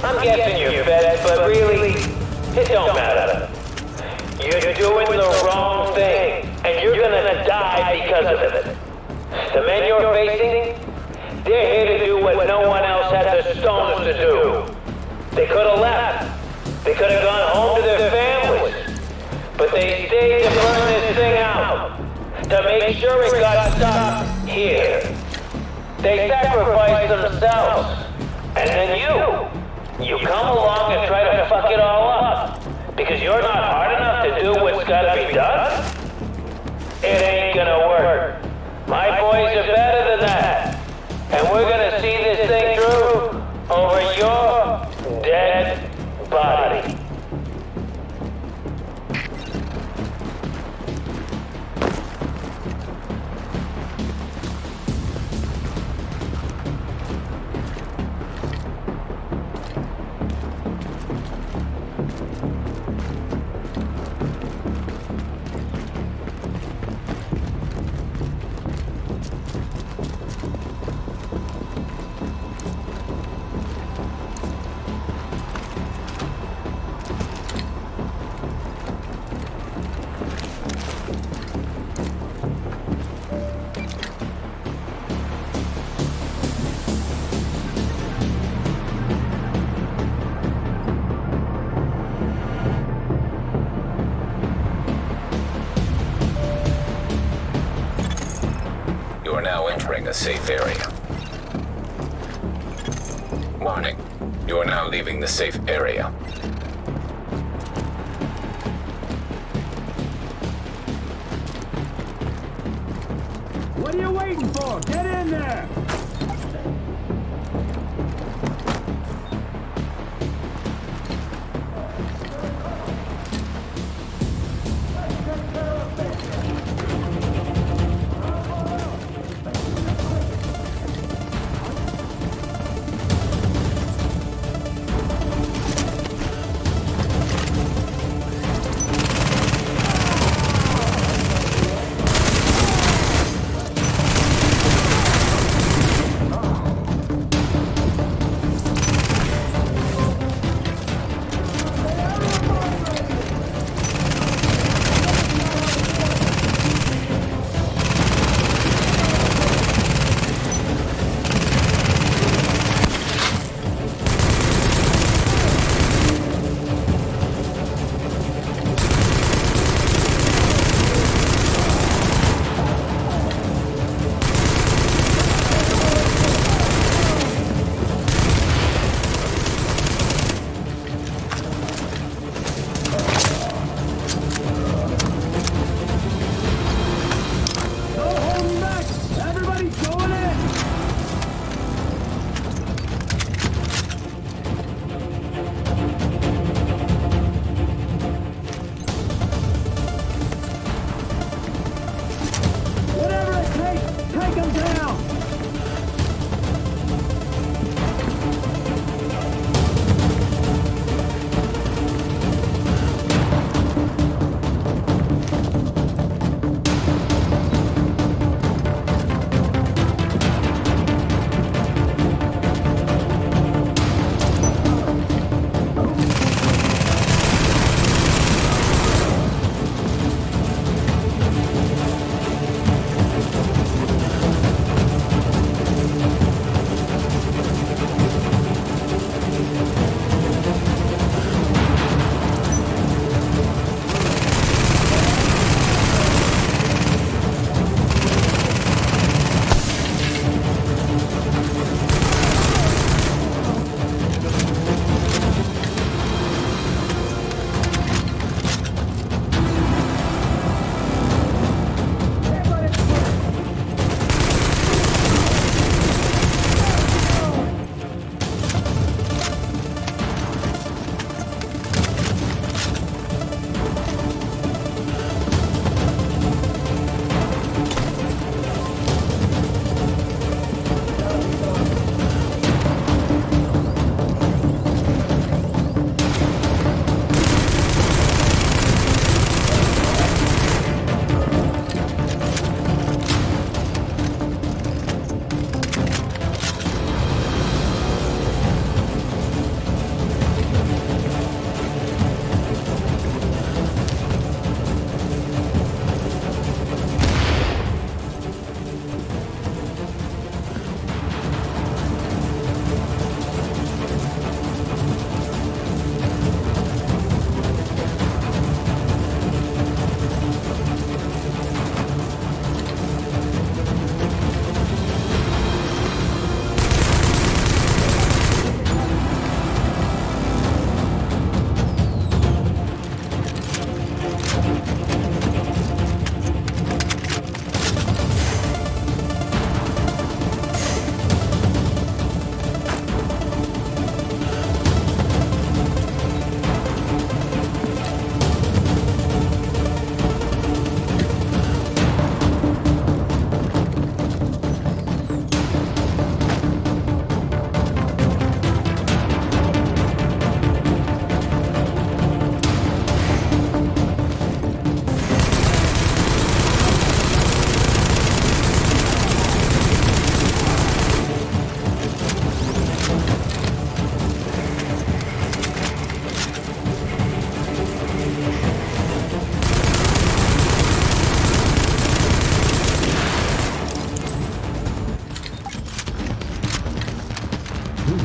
I'm guessing you're fed, but really, it don't matter. You're doing the wrong thing, and you're gonna die because of it. The men you're facing, they're here to do what no one else had the stones to do. They could have left. They could have gone home to their families. But they stayed to burn this thing out, to make sure it got stopped here. They sacrificed themselves. And then you come along and try to fuck it all up. Because you're not hard enough to do what's gotta be done? It ain't gonna work. My boys are better than that. And we're gonna see this thing through over your safe area. Warning. You are now leaving the safe area. What are you waiting for? Get in there!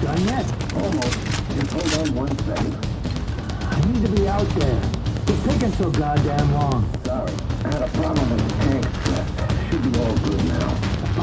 done yet? Almost. Just hold on 1 second. I need to be out there. It's taking so goddamn long. Sorry. I had a problem with the tank. Should be all good now.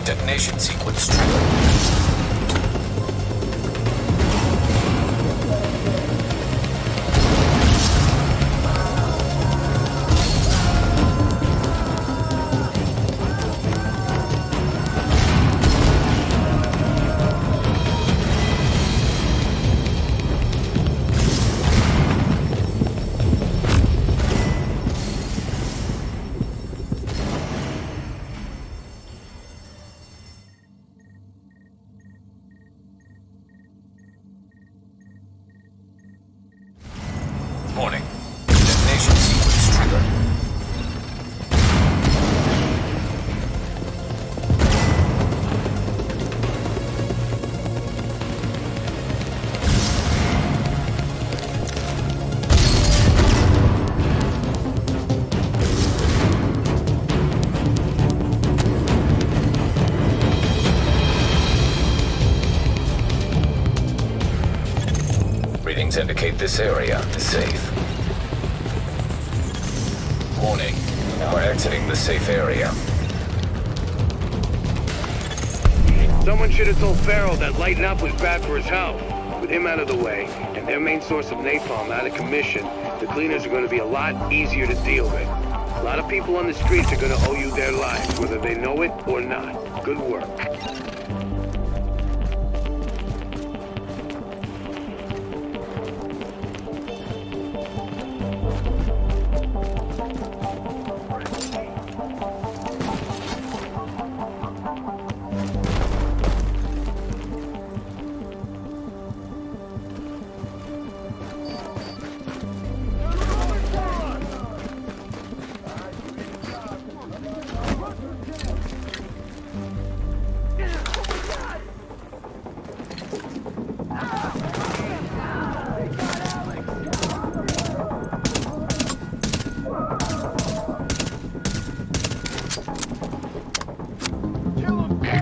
Detonation sequence triggered. Warning. Detonation sequence triggered. Readings indicate this area is safe. Warning, we're exiting the safe area. Someone should have told Farrell that lighting up was bad for his health. With him out of the way, and their main source of napalm out of commission, the cleaners are going to be a lot easier to deal with. A lot of people on the streets are going to owe you their lives, whether they know it or not. Good work.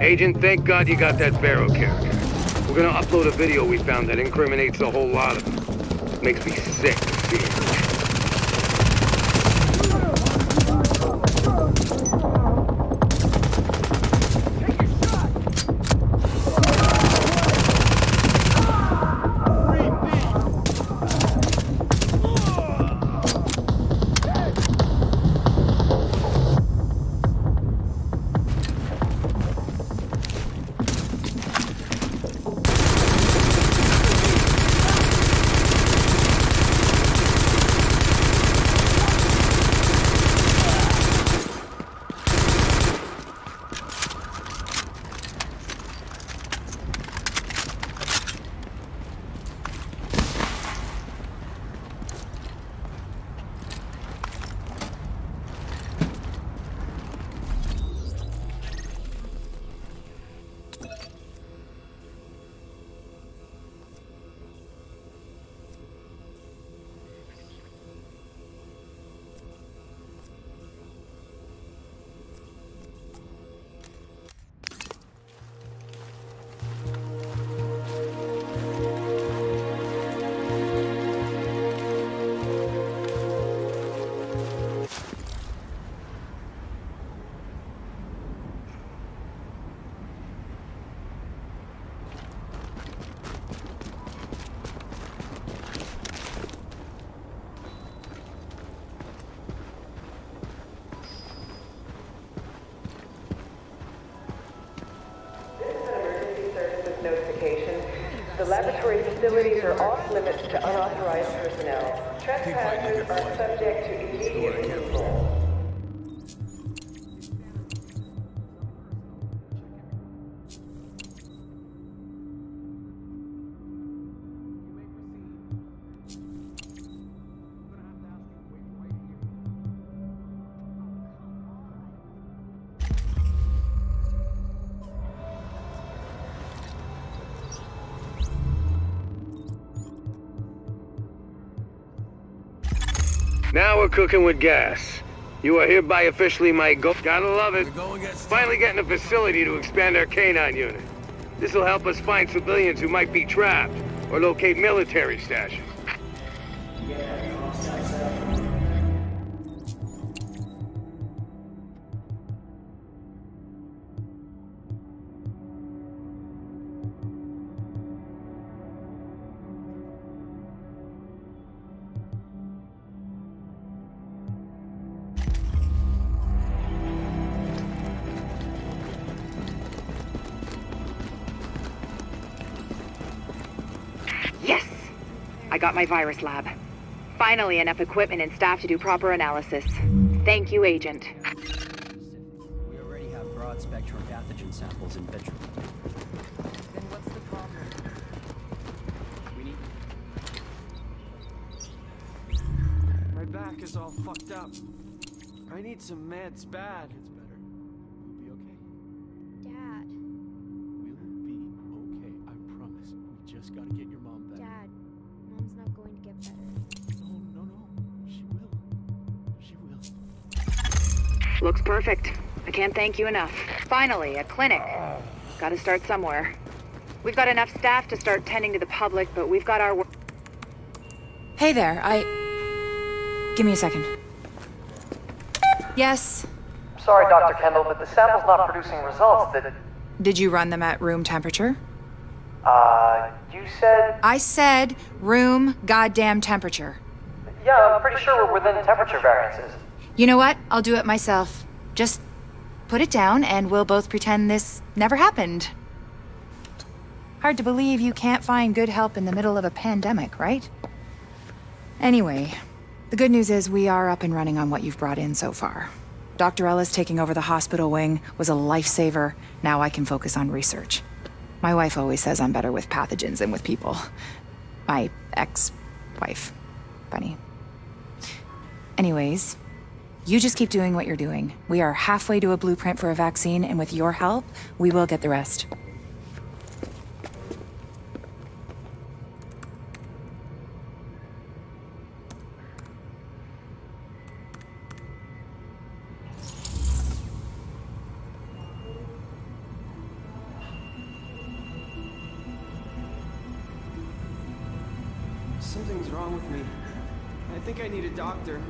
Agent, thank God you got that Barrow character. We're gonna upload a video we found that incriminates a whole lot of them. Makes me sick to see it. notification. The laboratory facilities are off limits to unauthorized personnel. Trespassers are subject to immediate removal. Now we're cooking with gas. You are hereby officially my gotta love it. Finally getting a facility to expand our canine unit. This will help us find civilians who might be trapped, or locate military stashes. Yes! I got my virus lab. Finally enough equipment and staff to do proper analysis. Thank you, Agent. We already have broad-spectrum pathogen samples in vitro. Then what's the problem? We need... My back is all fucked up. I need some meds bad. It's better. We'll be okay. Dad. We'll be okay, I promise. We just gotta get your mom better. Dad, Mom's not going to get better. No. She will. She will. Looks perfect. I can't thank you enough. Finally, a clinic. Gotta start somewhere. We've got enough staff to start tending to the public, but we've got our work. Hey there, Give me a second. Yes? Sorry, Dr. Kendall, but the sample's not producing results that... Did you run them at room temperature? You said... I said room goddamn temperature. Yeah, I'm pretty sure we're within temperature variances. You know what? I'll do it myself. Just put it down and we'll both pretend this never happened. Hard to believe you can't find good help in the middle of a pandemic, right? Anyway, the good news is we are up and running on what you've brought in so far. Dr. Ellis taking over the hospital wing was a lifesaver. Now I can focus on research. My wife always says I'm better with pathogens than with people. My ex-wife. Funny. Anyways, you just keep doing what you're doing. We are halfway to a blueprint for a vaccine, and with your help, we will get the rest. Something's wrong with me. I think I need a doctor.